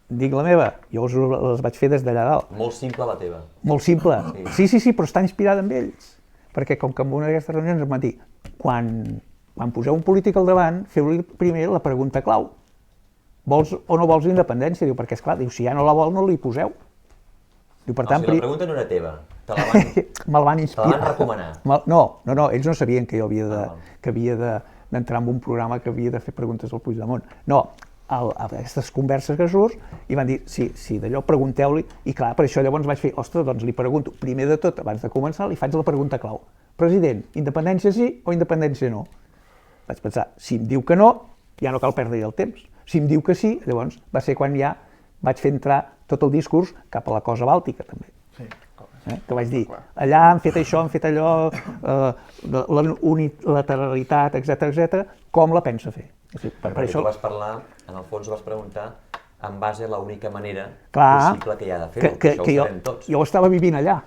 Dic la meva, jo les vaig fer des d'allà dalt. Molt simple la teva. Molt simple. Sí, però està inspirada en ells. Perquè com que en una d'aquestes reunions em van dir, quan poseu un polític al davant, feu-li primer la pregunta clau. Vols o no vols independència? Diu, perquè esclar, diu, si ja no la vol, no li poseu. Diu, per tant, la pregunta no era teva, me'l van inspirar. Te la van recomanar. No, ells no sabien que jo havia d'entrar en un programa que havia de fer preguntes al Puigdemont. No, a aquestes converses que surts, i van dir, sí, d'allò pregunteu-li, i clar, per això llavors vaig fer, ostres, doncs li pregunto, primer de tot, abans de començar, li faig la pregunta clau. President, independència sí o independència no? Vaig pensar, si em diu que no, ja no cal perdre el temps. Si em diu que sí, llavors va ser quan ja vaig fer entrar tot el discurs cap a la cosa bàltica, també. Sí, que vaig dir, allà han fet això, han fet allò, la unilateralitat, etc., com la pensa fer? Per això tu vas parlar, en el fons vas preguntar en base a l'única manera possible que hi ha de fer-ho, que això ho sabem tots. Jo estava vivint allà.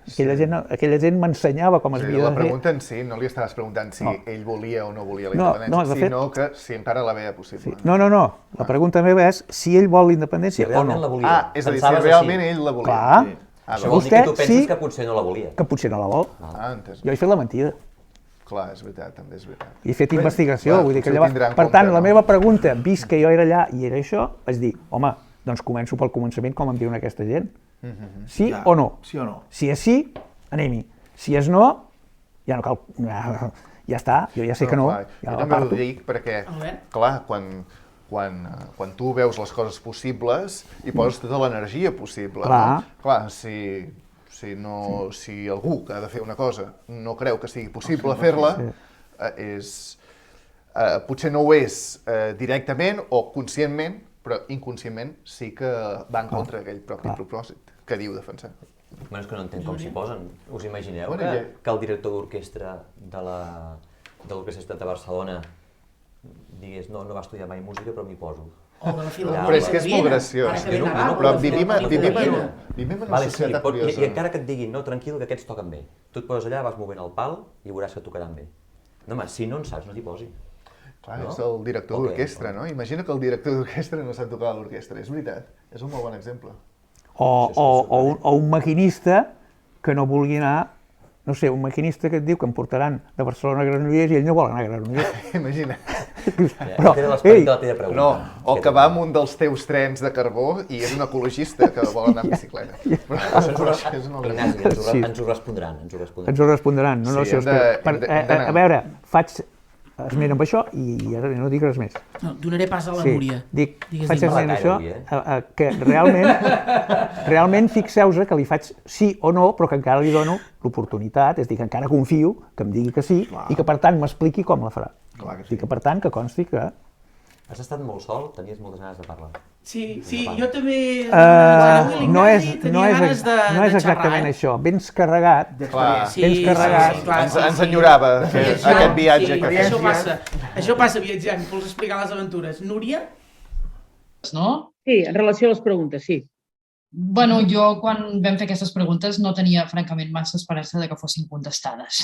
Aquella gent m'ensenyava com es havia de fer. La pregunta en si, no li estaves preguntant si ell volia o no volia la independència, sinó que si encara la veia possible. No, la pregunta meva és si ell vol la independència o no. Si realment la volia. És a dir, si realment ell la volia. Clar. Això vol dir que tu penses que potser no la volia. Que potser no la vol. Entès. Jo he fet la mentida. Clar, és veritat, també és veritat. He fet investigació, vull dir que llavors... Per tant, la meva pregunta, vist que jo era allà i era això, vaig dir, home, doncs començo pel començament com em diuen aquesta gent. Sí o no? Sí o no. Si és sí, anem-hi. Si és no, ja no cal... Ja està, jo ja sé que no. Jo també ho dic perquè, clar, quan tu veus les coses possibles hi poses tota l'energia possible. Clar, si algú que ha de fer una cosa no creu que sigui possible fer-la, potser no ho és directament o conscientment, però inconscientment sí que va en contra d'aquell propi propòsit que diu defensar. És que no entenc com s'hi posen. Us imagineu que el director d'orquestra de l'Orquestra de Barcelona digués no va estudiar mai música però m'hi poso? Però és que és molt graciós. Però vivim en una societat curiosa. I encara que et diguin, no, tranquil, que aquests toquen bé. Tu et poses allà, vas movent el pal i veuràs que tocaran bé. No, home, si no en saps, no t'hi posi. Clar, és el director d'orquestra, no? Imagina que el director d'orquestra no sap tocar l'orquestra. És veritat, és un molt bon exemple. O un maquinista que no vulgui anar, no sé, un maquinista que et diu que em portaran de Barcelona a Granollers i ell no vol anar a Granollers. Imagina. No, o que va amb un dels teus trens de carbó i és un ecologista que vol anar amb bicicleta. Ens ho respondran. Ens ho respondran. A veure, faig esment amb això i ara no dic res més. No, donaré pas a la Núria. Faig esment això, que realment fixeu-vos que li faig sí o no, però que encara li dono l'oportunitat, és a dir, que encara confio que em digui que sí i que per tant m'expliqui com la farà. I que per tant que consti que... Has estat molt sol? Tenies moltes ganes de parlar. Sí, jo també... No és exactament això. Vens carregat. Ens enyorava aquest viatge que fes. Això passa viatjant, vols explicar les aventures. Núria? No? Sí, en relació a les preguntes, sí. Bueno, jo quan vam fer aquestes preguntes no tenia, francament, massa esperança de que fossin contestades.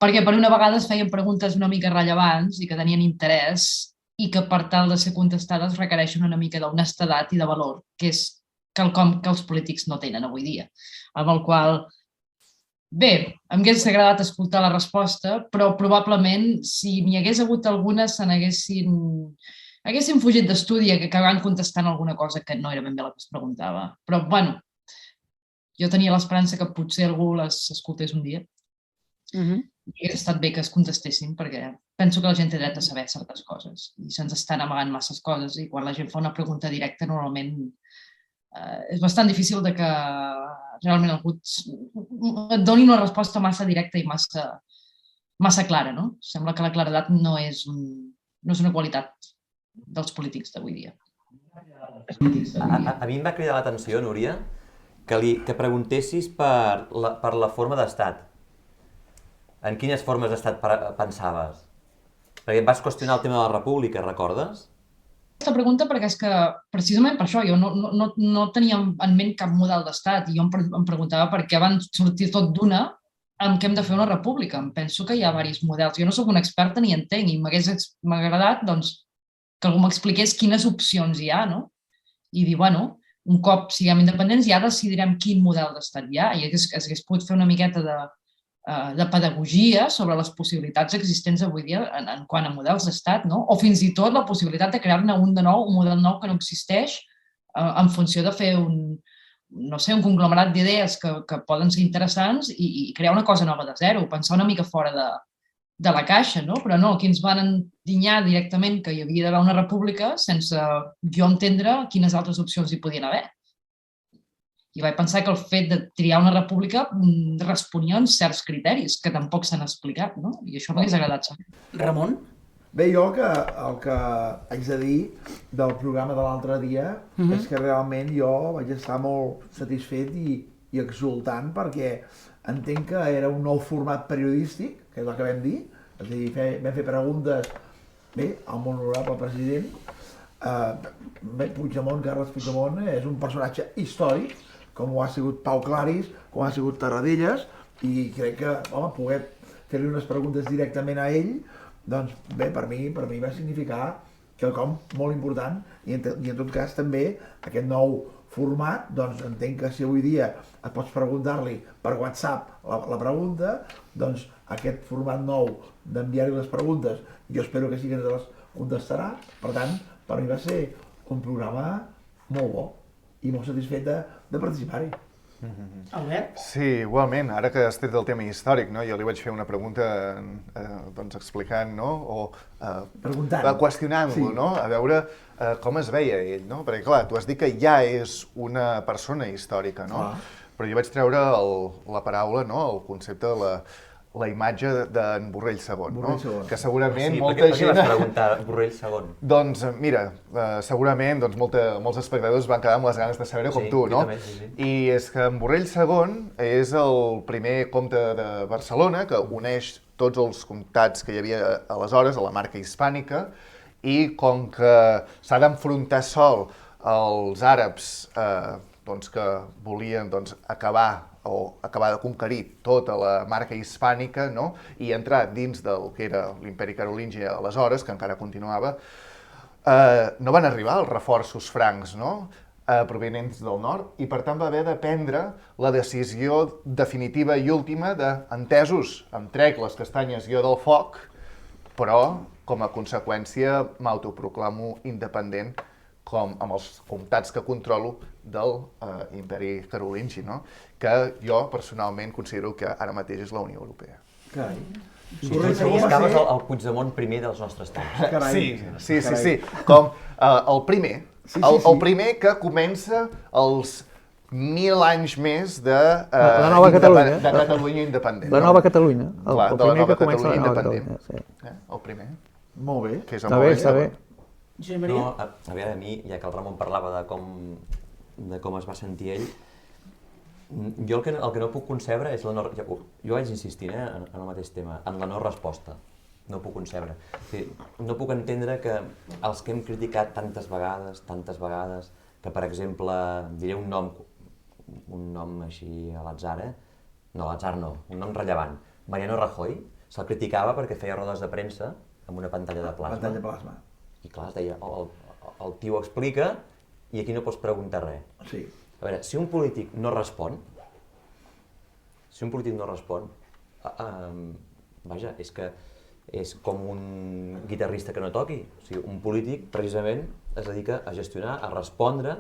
Perquè per una vegada es feien preguntes una mica rellevants i que tenien interès i que per tal de ser contestades requereixen una mica d'honestedat i de valor, que és quelcom que els polítics no tenen avui dia. Amb el qual, bé, em hagués agradat escoltar la resposta, però probablement si n'hi hagués hagut algunes se n'haguessin fugit d'estudi i acabaven contestant alguna cosa que no era ben bé la que es preguntava. Però, bueno, jo tenia l'esperança que potser algú les escoltés un dia. I hauria estat bé que es contestessin, perquè penso que la gent té dret a saber certes coses i se'ns estan amagant masses coses i quan la gent fa una pregunta directa normalment és bastant difícil de que realment algú et doni una resposta massa directa i massa clara, no? Sembla que la claredat no és no és una qualitat dels polítics d'avui dia. A mi em va cridar l'atenció, Núria, que preguntessis per la forma d'estat. En quines formes d'estat pensaves? Perquè em vas qüestionar el tema de la república, recordes? Aquesta pregunta perquè és que, precisament per això, jo no tenia en ment cap model d'estat i jo em preguntava per què van sortir tot d'una amb què hem de fer una república. Em penso que hi ha diversos models. Jo no sóc una experta ni entenc i m'ha agradat que algú m'expliqués quines opcions hi ha, no? I dir, bueno, un cop siguem independents ja decidirem quin model d'estat hi ha i hagués pogut fer una miqueta de pedagogia sobre les possibilitats existents avui dia en quant a models d'estat, no? O fins i tot la possibilitat de crear-ne un de nou, un model nou que no existeix en funció de fer un conglomerat d'idees que poden ser interessants i crear una cosa nova de zero, pensar una mica fora de la caixa, no? Però no, aquí ens van endinyar directament que hi havia d'haver una república sense jo entendre quines altres opcions hi podien haver. I vaig pensar que el fet de triar una república responia a certs criteris que tampoc s'han explicat, no? I això m'hagués agradat saber. Ramon? Bé, jo el que haig de dir del programa de l'altre dia és que realment jo vaig estar molt satisfet i exultant perquè entenc que era un nou format periodístic, que és el que vam dir, és a dir, vam fer preguntes al molt honorable president. Carles Puigdemont és un personatge històric, com ho ha sigut Pau Claris, com ho ha sigut Tarradellas, i crec que, poder fer-li unes preguntes directament a ell, doncs bé, per mi va significar quelcom molt important i en tot cas també aquest nou format, doncs entenc que si avui dia et pots preguntar-li per WhatsApp la pregunta, doncs aquest format nou d'enviar-li les preguntes, jo espero que sí que ens les contestarà, per tant, per mi va ser un programa molt bo i molt satisfet de participar-hi. Albert? Sí, igualment, ara que has tret el tema històric, no? Jo li vaig fer una pregunta doncs explicant, no? O qüestionant-lo, no? A veure com es veia ell, no? Perquè clar, tu has dit que ja és una persona històrica, no? Però jo vaig treure la paraula, no? El concepte de la imatge d'en Borrell II, no? Que segurament molta gent... Per què vas preguntar Borrell II? Doncs mira, segurament molts espectadors van quedar amb les ganes de saber com tu, no? I és que en Borrell II és el primer comte de Barcelona que uneix tots els comtats que hi havia aleshores a la marca hispànica i com que s'ha d'enfrontar sol als àrabs que volien acabar de conquerir tota la marca hispànica, no? I entrar dins del que era l'imperi carolingi aleshores, que encara continuava, no van arribar els reforços francs, no? Provenents del nord, i per tant va haver de prendre la decisió definitiva i última de, entesos, em trec les castanyes jo del foc, però com a conseqüència m'autoproclamo independent com amb els comtats que controlo del imperi carolingi, no? Que jo personalment considero que ara mateix és la Unió Europea. Carai. Buscaves el Puigdemont primer dels nostres temps. Sí. Com el primer. El primer que comença els 1000 anys més de Catalunya independent. La nova Catalunya. El primer que comença la nova Catalunya. El primer. Molt bé. Està bé. No, a veure, a mi, ja que el Ramon parlava de com es va sentir ell, jo el que no puc concebre és la no... Jo vaig insistir en el mateix tema, en la no resposta. No puc concebre. No puc entendre que els que hem criticat tantes vegades, que per exemple, diré un nom així a l'atzar, no, a l'atzar no, un nom rellevant. Mariano Rajoy se'l criticava perquè feia rodes de premsa amb una pantalla de plasma. I clar, es deia, el tio explica i aquí no pots preguntar res. Sí. A veure, si un polític no respon, vaja, és que és com un guitarrista que no toqui. O sigui, un polític precisament es dedica a gestionar, a respondre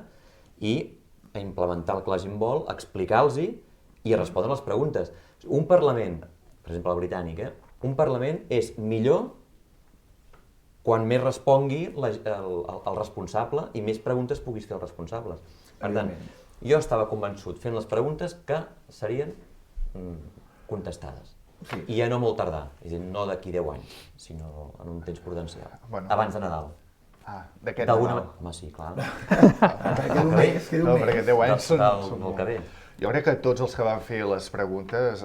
i a implementar el que la gent vol, a explicar-los i a respondre les preguntes. Un Parlament, per exemple el britànic, un Parlament és millor quan més respongui el responsable i més preguntes puguis fer els responsables. Per tant, jo estava convençut fent les preguntes que serien contestades. I ja no molt tardar, és a dir, no d'aquí 10 anys, sinó en un temps prudencial, Bueno. abans de Nadal. D'aquest D'alguna Nadal. manera. Home, sí, clar. Queda un mes, queda No, un perquè mes. 10 anys són Del molt. que ve. Jo crec que tots els que van fer les preguntes,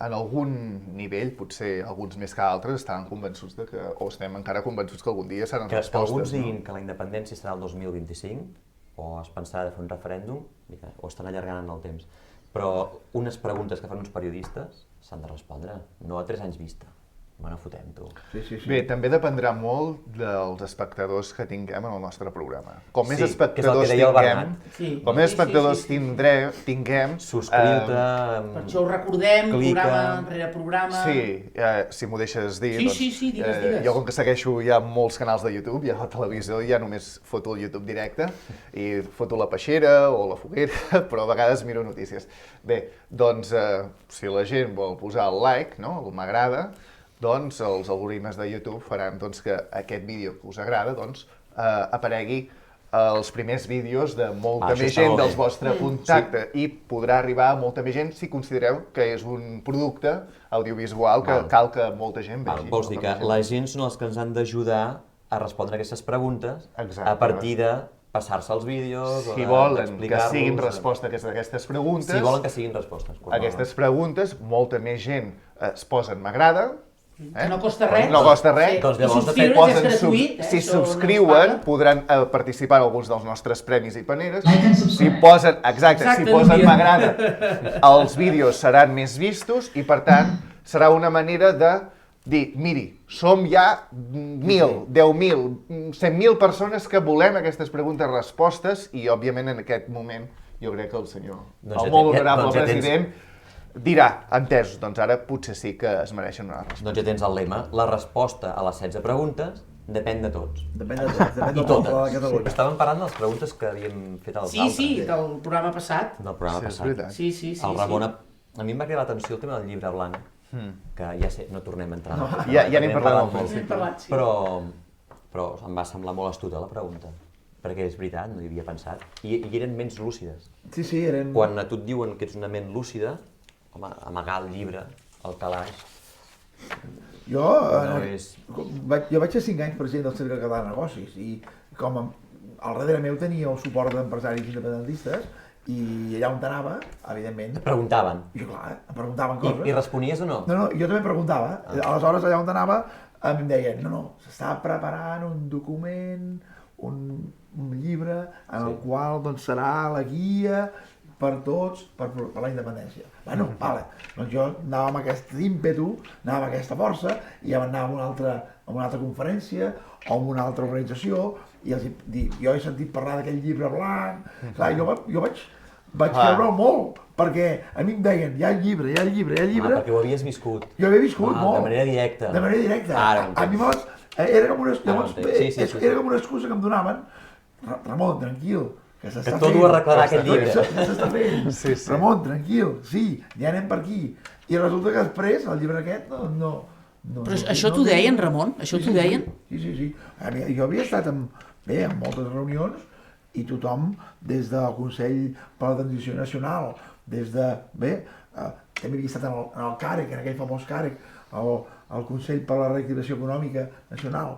en algun nivell, potser alguns més que altres, estaven convençuts de que, o estem encara convençuts que algun dia seran Que respostes. alguns diguin que la independència serà el 2025, o es pensarà de fer un referèndum, mira, o estan allargant en el temps. Però unes preguntes que fan uns periodistes s'han de respondre, no a 3 anys vista. Bueno, fotem, tu. Sí. Bé, també dependrà molt dels espectadors que tinguem en el nostre programa. Com més Sí, que és el que espectadors deia el tinguem, Bernat. Sí. com més Sí, espectadors sí. tinguem... Subscriu-te... Per això ho recordem, clica. programa rere programa. Sí, si m'ho deixes dir, Sí, digues. jo com que segueixo ja molts canals de YouTube, ja a la televisió ja només foto el YouTube directe i foto la peixera o la foguera, però a vegades miro notícies. Bé, doncs si la gent vol posar el like, no, el m'agrada, doncs els algoritmes de YouTube faran doncs, que aquest vídeo que us agrada doncs, aparegui els primers vídeos de molta Això més està gent molt bé. del vostre contacte i podrà arribar a molta més gent si considereu que és un producte audiovisual que Val. cal que molta gent vegi. Vols dir molta que més la gent. gent són els que ens han d'ajudar a respondre aquestes preguntes Exacte. a partir de passar-se els vídeos o Si volen que d'explicar-los, siguin respostes d'aquestes preguntes, Si volen que siguin respostes. aquestes preguntes, molta més gent es posen m'agrada, Que no costa res. No costa res. Sí. Doncs I llavors, subscriure's Posen és gratuït. si Això no es subscriuen, paga. podran participar en alguns dels nostres premis i paneres. Like and Si subscribe. posen, exacte, Exacte, si posen Núria. m'agrada, els vídeos seran més vistos i, per tant, serà una manera de dir, miri, som ja 1.000, 10.000, 100.000 persones que volem aquestes preguntes-respostes i, òbviament, en aquest moment, jo crec que el senyor, Doncs el ja molt tens- honorable doncs ja tens- president, dirà, entesos, doncs ara potser sí que es mereixen una resposta. Doncs ja tens el lema. La resposta a les 16 preguntes depèn de tots. Depèn de tot, depèn I del totes. poble de Catalunya. Estàvem parlant de les preguntes que havíem fet als Sí, altres. sí, del programa passat. Del programa Sí, és passat. veritat. Sí. El Ramon, a mi em va cridar l'atenció el tema del llibre blanc, que ja sé, no tornem a entrar. Ja n'hem parlat al N'hem principi. parlat, sí. Però em va semblar molt astuta la pregunta, perquè és veritat, no hi havia pensat. I eren ments lúcides. Sí, eren... Quan a tu et diuen que ets una ment lúcida, home, amagar el llibre, el calaix, Jo, no és... jo vaig ser 5 anys president del Cercle Català de Negocis i com al darrere meu tenia el suport d'empresaris independentistes i allà on anava, evidentment, Et preguntaven. jo clar, em preguntaven coses. I responies o no? No, jo també preguntava. Aleshores, allà on anava, em deien, no, s'està preparant un document, un llibre, en el qual doncs, serà la guia per tots, per la independència. Bueno, vale. Doncs jo anava amb aquest ímpetu, anava amb aquesta força, i ja anava a una altra conferència o a una altra organització, i els dic, jo he sentit parlar d'aquell llibre blanc. Clar, jo vaig creure molt, perquè a mi em deien, hi ha el llibre, Perquè ho havies viscut. jo havia viscut molt. De manera directa. De manera directa. Ara ho A mi entenc. era com una, llavors, entenc. Sí. era com una excusa que em donaven. Ramon, tranquil, que s'està fent. tot ho arreglarà aquest llibre. Que s'està fent. Sí. Ramon, tranquil, sí, ja anem per aquí. I resulta que després el llibre aquest no Però això t'ho deien, Ramon? Això t'ho deien? Sí. Jo havia estat en moltes reunions i tothom, des del Consell per la Transició Nacional, des de... també havia estat en el CAREC, en aquell famós CAREC, el Consell per la Reactivació Econòmica Nacional,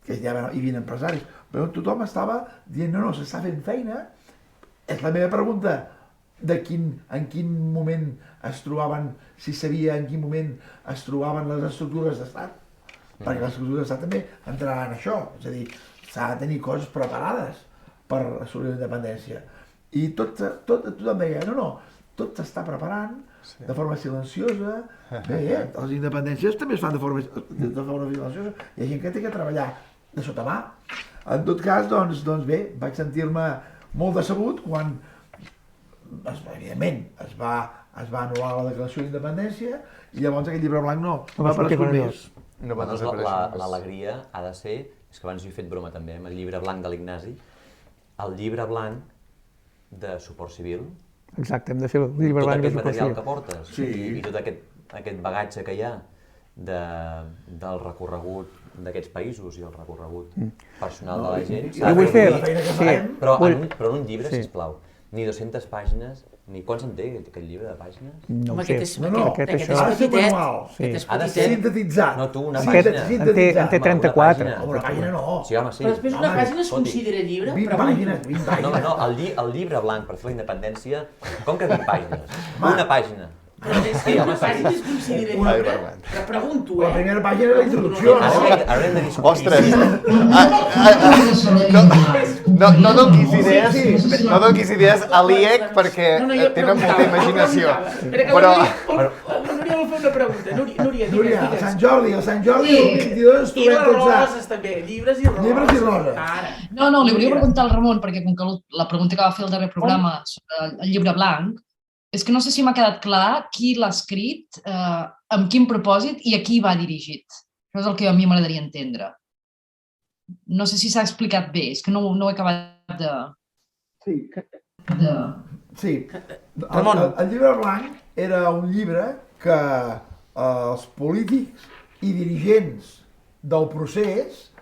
que hi havia empresaris, però tothom estava dient, no, s'està fent feina. És la meva pregunta, en quin moment es trobaven, si sabia en quin moment es trobaven les estructures d'estat, perquè les estructures d'estat també entraran en això, és a dir, s'ha de tenir coses preparades per assolir la independència. I tothom deia, no, tot s'està preparant de forma silenciosa. Les independències també es fan de forma silenciosa. Hi ha gent que té que treballar de sota mà. En tot cas, doncs bé, vaig sentir-me molt decebut quan, evidentment, es va anul·lar la declaració d'independència i llavors aquest llibre blanc no va aparèixer més. No va Doncs desaparèixer més. l'alegria ha de ser, és que abans jo he fet broma també, amb el llibre blanc de l'Ignasi, el llibre blanc de suport civil, Exacte, hem de fer el llibre tot blanc de aquest material que suport portes Sí. i tot aquest bagatge que hi ha del recorregut d'aquests països i el recorregut personal de la gent. I s'ha de vull fer- la feina que sí. farem, Però Vull- en un llibre, sí. sisplau, ni 200 pàgines, ni quants en té aquest llibre de pàgines? No Home, ho sé. aquest és, No, aquest això- és ha de ser petitet. manual. Sí. Aquest és Ha de petitet. ser- Sintetitzat. No, tu, una Aquest- pàgina. en té 34. Una pàgina no. Sí, home, sí. Però després una Home, pàgina es escolti, considera llibre? 20 Pregunto. pàgines, 20 No, home, pàgines. no, el llibre blanc per fer la independència, com que 20 pàgines? Una pàgina. Però és que una pàgina es considera Una- llibre? Ai, Però pregunto, La primera pàgina era la introducció, Ara no? haurem de discutir. Ostres! No donis idees, no donis idees a l'IEC perquè tenen molta imaginació. Però... Núria vol fer una pregunta. Núria, Núria, digues. el Sant Jordi el 22 ens I trobem les tots roses també, llibres i roses. Llibres i roses. Ara. No, li volia preguntar al Ramon, perquè com que la pregunta que va fer el darrer programa sobre el llibre blanc, és que no sé si m'ha quedat clar qui l'ha escrit, amb quin propòsit i a qui va dirigit. Això és el que a mi m'agradaria entendre. No sé si s'ha explicat bé, és que no ho he acabat de... Sí. Ramon. El llibre blanc era un llibre que els polítics i dirigents del procés,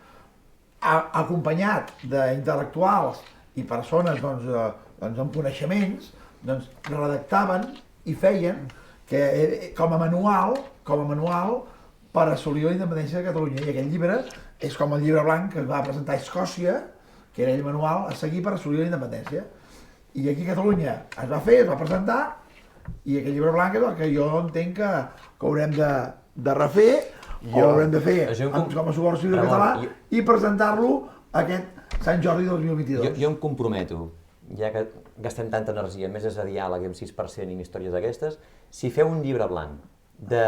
acompanyat d'intel·lectuals i persones amb coneixements, redactaven i feien com a manual per assolir la independència de Catalunya. I aquest llibre és com el llibre blanc que es va presentar a Escòcia, que era el manual a seguir per assolir la independència. I aquí a Catalunya es va fer, es va presentar, i aquest llibre blanc és el que jo entenc que haurem de refer, o haurem de fer com a suport civil català, i presentar-lo aquest Sant Jordi 2022. Jo em comprometo, ja que gastem tanta energia, més és a diàleg amb 6% i històries d'aquestes, si feu un llibre blanc de,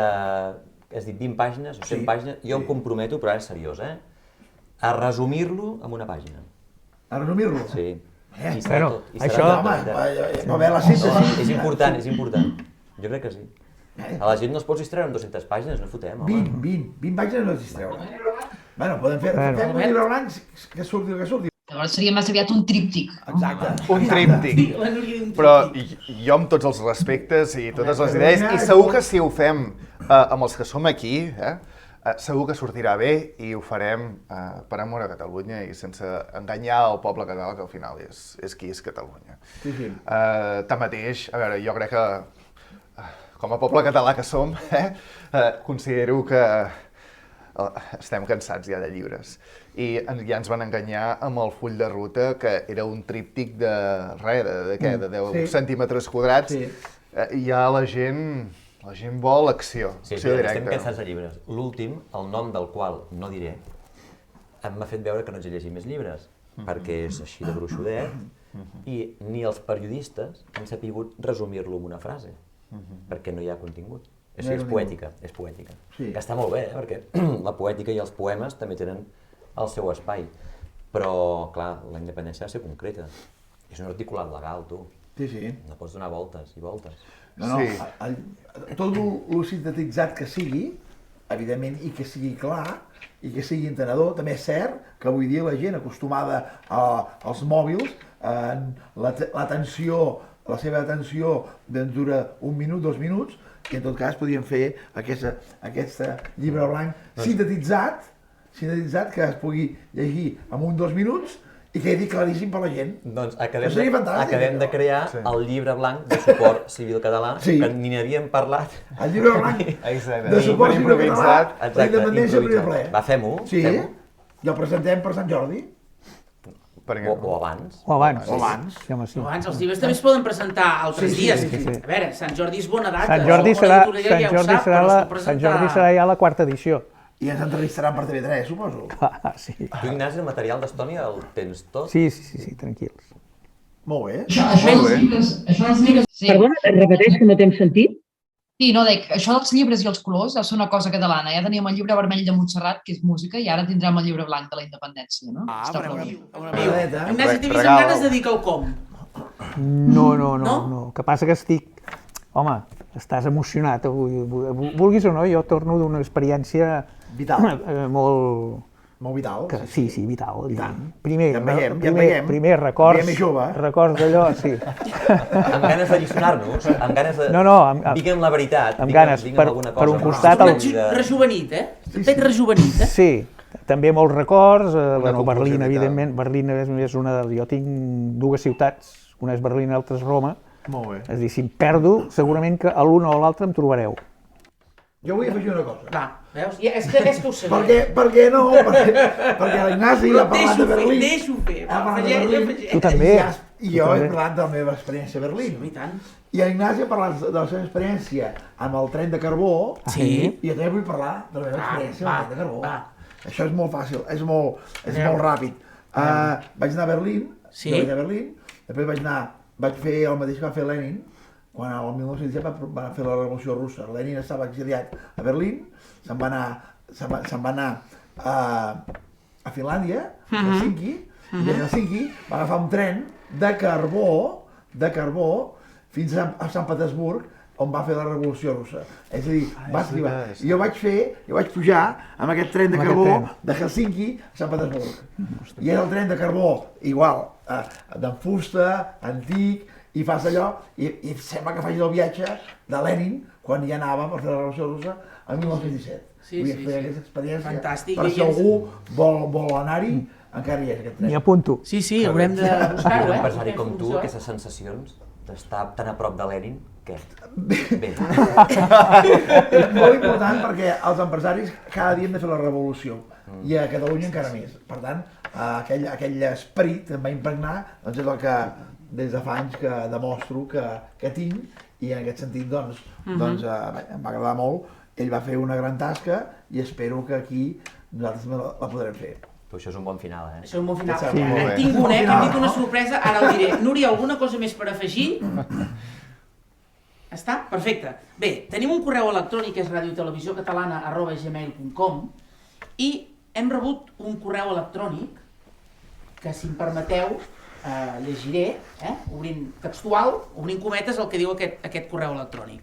has dit 20 pàgines o 100 pàgines, jo em comprometo, però ara és seriós, a resumir-lo en una pàgina. A resumir-lo? Sí. Bueno, això... Home, va haver la síntesi. És important, és important. Jo crec que sí. A la gent no es pot distreure amb 200 pàgines, no fotem, home. 20 pàgines no es distreure. Bueno, podem fer un llibre blanc que surti el que surti. Llavors seria més aviat un tríptic. Exacte. Un tríptic. Però jo amb tots els respectes i totes les idees, i segur que si ho fem amb els que som aquí, segur que sortirà bé i ho farem per amor a Catalunya i sense enganyar el poble català, que al final és qui és Catalunya. Tanmateix, a veure, jo crec que com a poble català que som, considero que estem cansats ja de llibres. I ja ens van enganyar amb el full de ruta, que era un tríptic de res, de 10 centímetres quadrats. Ja la gent vol acció, acció directa. Estem cansats de llibres. L'últim, el nom del qual no diré, m'ha fet veure que no haig de llegir més llibres, perquè és així de gruixudet, i ni els periodistes han sapigut resumir-lo en una frase, perquè no hi ha contingut. És poètica, és poètica. Que està molt bé, perquè la poètica i els poemes també tenen el seu espai. Però, clar, la independència ha de ser concreta. És un articulat legal, tu. Sí. No pots donar voltes i voltes. No, tot el sintetitzat que sigui, evidentment, i que sigui clar, i que sigui entenedor, també és cert que avui dia la gent acostumada als mòbils, l'atenció, la seva atenció dura 1 minut, 2 minuts, i en tot cas podríem fer aquest llibre blanc sintetitzat que es pugui llegir en 1 o 2 minuts i quedi claríssim per la gent. Doncs acabem de crear el llibre blanc de suport civil català, que ni n'havíem parlat. El llibre blanc de suport civil català, la independència al primer ple. Va, fem-ho. Sí, i el presentem per Sant Jordi. O abans. O abans. Abans, els llibres també es poden presentar altres dies. A veure, Sant Jordi és bona data. Sant Jordi serà ja la 4ª edició. I ens entrevistaran per TV3, suposo. Sí. Tu, Ignasi, el material d'Estònia el tens tot? Sí, tranquils. Molt bé. Això dels llibres... Perdona, repeteix que no t'hem sentit? Sí, no, dec, això dels llibres i els colors és una cosa catalana. Ja teníem el llibre vermell de Montserrat, que és música, i ara tindrem el llibre blanc de la independència, no? Ignasi, t'he vist amb ganes de dir quelcom. No. El que passa que estic... Home, estàs emocionat avui. Vulguis o no, jo torno d'una experiència... Vital. Molt vital. Sí, vital. Primer records d'allò, sí. Amb ganes de lliçonar-nos, amb ganes de... Digue'm la veritat, digue'm alguna cosa. Per un costat... Rejuvenit, T'he rejuvenit, Sí, també molts records. Berlín, evidentment. Berlín és una de... Jo tinc 2 ciutats Una és Berlín i l'altra és Roma. Molt bé. És a dir, si em perdo, segurament que a l'un o a l'altre em trobareu. Jo vull afegir una cosa. Clar, veus? És que ho sabia. Per què no? Perquè l'Ignasi ha parlat de Berlín. Deixo fer, Ha parlat de afegeix, Berlín. afegeix. Tu també. I jo he parlat de la meva experiència a Berlín. I tant. I l'Ignasi ha parlat de la seva experiència amb el tren de carbó. Sí. I jo també vull parlar de la meva experiència amb el tren de carbó. va. Això és molt fàcil, és molt ràpid. Vaig anar a Berlín, Sí. jo vaig anar a Berlín, després vaig fer el mateix que va fer Lenin, quan el 1917 va fer la Revolució Russa. Lenin estava exiliat a Berlín, se'n va anar a Finlàndia, a Helsinki, i a Helsinki va agafar un tren de carbó, fins a Sant Petersburg, on va fer la Revolució Russa. És a dir, va esquivar. I jo vaig pujar amb aquest tren de carbó de Helsinki a Sant Petersburg. I era el tren de carbó, igual, de fusta, antic, i fas allò, i sembla que facis el viatge de Lenin, quan ja anava per fer la Revolució Russa, el 1917. Vull fer aquesta experiència, Fantàstic. per si algú vol anar-hi, encara hi és aquest tren. M'hi apunto. Sí, haurem de buscar-ho, Un empresari com tu, aquestes sensacions d'estar tan a prop de Lenin, què? Bé. És molt important perquè els empresaris cada dia hem de fer la revolució i a Catalunya encara més. Per tant, aquell esperit que em va impregnar doncs és el que des de fa anys que demostro que tinc, i en aquest sentit doncs, em va agradar molt. Ell va fer una gran tasca i espero que aquí nosaltres la podrem fer. Però això és un bon final, eh? Això és un bon final. Sí, molt En bé. tinc una, Bon que final. hem dit una sorpresa, ara el diré. Núria, alguna cosa més per afegir? Està? Perfecte. Bé, tenim un correu electrònic que és radiotelevisiocatalana@gmail.com i hem rebut un correu electrònic que, si em permeteu, llegiré, obrint textual, obrint cometes, el que diu aquest correu electrònic.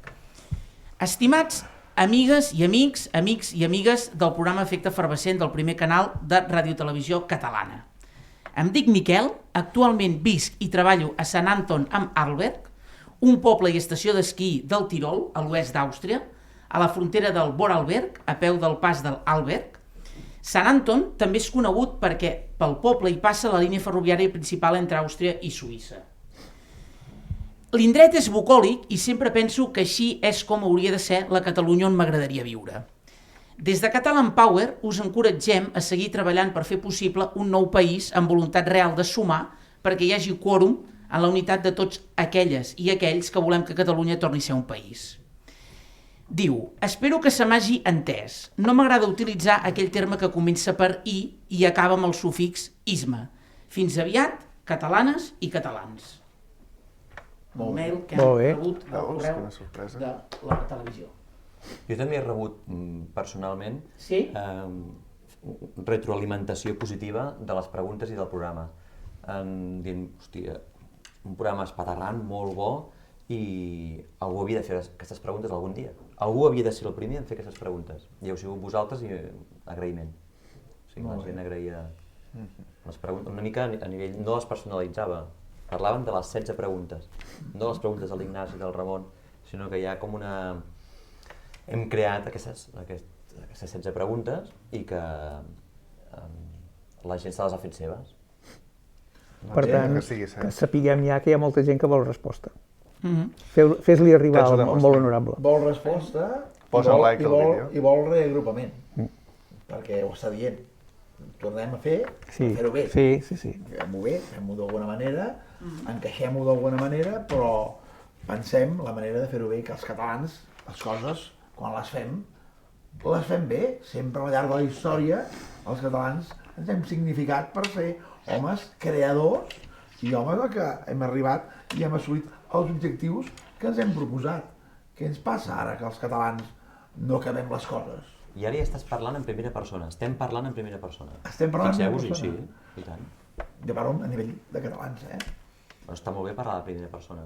Estimats amigues i amics i amigues del programa Efecte Efervescent del primer canal de Radiotelevisió Catalana. Em dic Miquel, actualment visc i treballo a Sant Anton am Arlberg, un poble i estació d'esquí del Tirol, a l'oest d'Àustria, a la frontera del Vorarlberg, a peu del pas del Arlberg. Sant Anton també és conegut perquè pel poble hi passa la línia ferroviària principal entre Àustria i Suïssa. L'indret és bucòlic i sempre penso que així és com hauria de ser la Catalunya on m'agradaria viure. Des de Catalan Power us encoratgem a seguir treballant per fer possible un nou país amb voluntat real de sumar perquè hi hagi quòrum en la unitat de tots aquelles i aquells que volem que Catalunya torni a ser un país. Diu, espero que se m'hagi entès. No m'agrada utilitzar aquell terme que comença per i acaba amb el sufix isme. Fins aviat, catalanes i catalans. Un mail que hem rebut del correu de la televisió. Jo també he rebut personalment retroalimentació positiva de les preguntes i del programa. Dient, hòstia, un programa espaterrant, molt bo, i algú havia de fer aquestes preguntes algun dia. Algú havia de ser el primer en fer aquestes preguntes. I heu sigut vosaltres i agraïment. O sigui, la gent agraïa les preguntes. Una mica a nivell, no les personalitzava. Parlaven de les 16 preguntes. No les preguntes de l'Ignasi, del Ramon, sinó que hi ha com una... Hem creat aquestes 16 preguntes i que la gent se les ha fet seves. Per tant, que sapiguem ja que hi ha molta gent que vol resposta. Fes-li arribar al molt honorable. Vol resposta i vol reagrupament, perquè ho està dient. Tornem a fer-ho bé. Fem-ho bé, fem-ho d'alguna manera, encaixem-ho d'alguna manera, però pensem la manera de fer-ho bé, que els catalans, les coses, quan les fem bé. Sempre al llarg de la història, els catalans ens hem significat per ser homes creadors i homes que hem arribat i hem assolit els objectius que ens hem proposat. Què ens passa ara que els catalans no acabem les coses? I ara ja estàs parlant en primera persona. Estem parlant en primera persona. Estem parlant en primera persona? Sí, i tant. Jo parlo a nivell de catalans, Però està molt bé parlar de primera persona.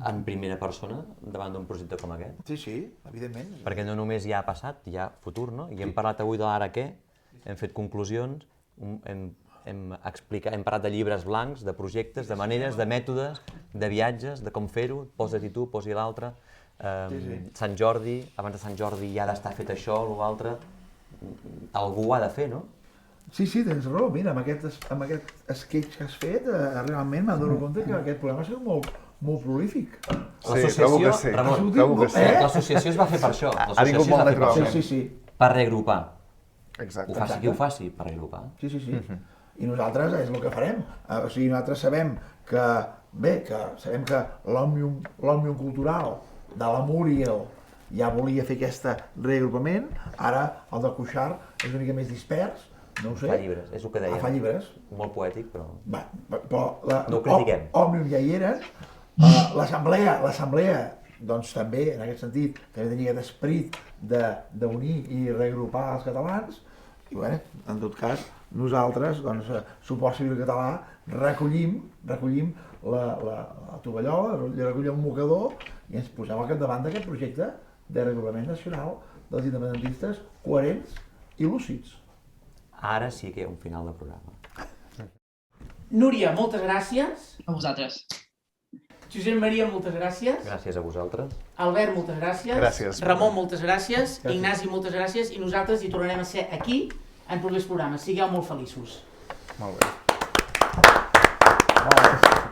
En primera persona, davant d'un projecte com aquest. Sí, evidentment. Perquè no només hi ha passat, hi ha futur, no? I hem parlat avui de l'ara què, hem fet conclusions, hem parlat de llibres blancs, de projectes, de maneres, de mètodes, de viatges, de com fer-ho, posa-t'hi tu, posi l'altre. Sant Jordi, abans de Sant Jordi ja ha d'estar fet això o l'altre. Algú ho ha de fer, no? Sí, tens raó. Mira, amb aquest sketch que has fet, realment m'adono compte que aquest programa ha sigut molt prolífic. Trobo que sí. Ramon, l'associació es va fer per això. Ha vingut molt naturalment. Sí. Per reagrupar. Exacte. Ho faci qui ho faci, per reagrupar. Sí. I nosaltres és el que farem. O sigui, nosaltres sabem que l'Òmnium Cultural de la Muriel ja volia fer aquest reagrupament, ara el del Cuixart és una mica més dispers, no ho sé. Fa llibres, és el que dèiem. Fa llibres. Molt poètic, però... No ho critiquem. Òmnium ja hi eren. L'assemblea, doncs també, en aquest sentit, també tenia aquest esperit d'unir i reagrupar els catalans. I bé, en tot cas, nosaltres, doncs, Suport Civil Català, recollim la tovallola, recollim el mocador i ens posem al capdavant d'aquest projecte de reagrupament nacional dels independentistes coherents i lúcids. Ara sí que hi ha un final de programa. Núria, moltes gràcies. A vosaltres. Josep Maria, moltes gràcies. Gràcies a vosaltres. Albert, moltes gràcies. Gràcies. Ramon, moltes gràcies. Ignasi, moltes gràcies. I nosaltres hi tornarem a ser aquí en propers programes. Sigueu molt feliços. Molt bé. Molt bé.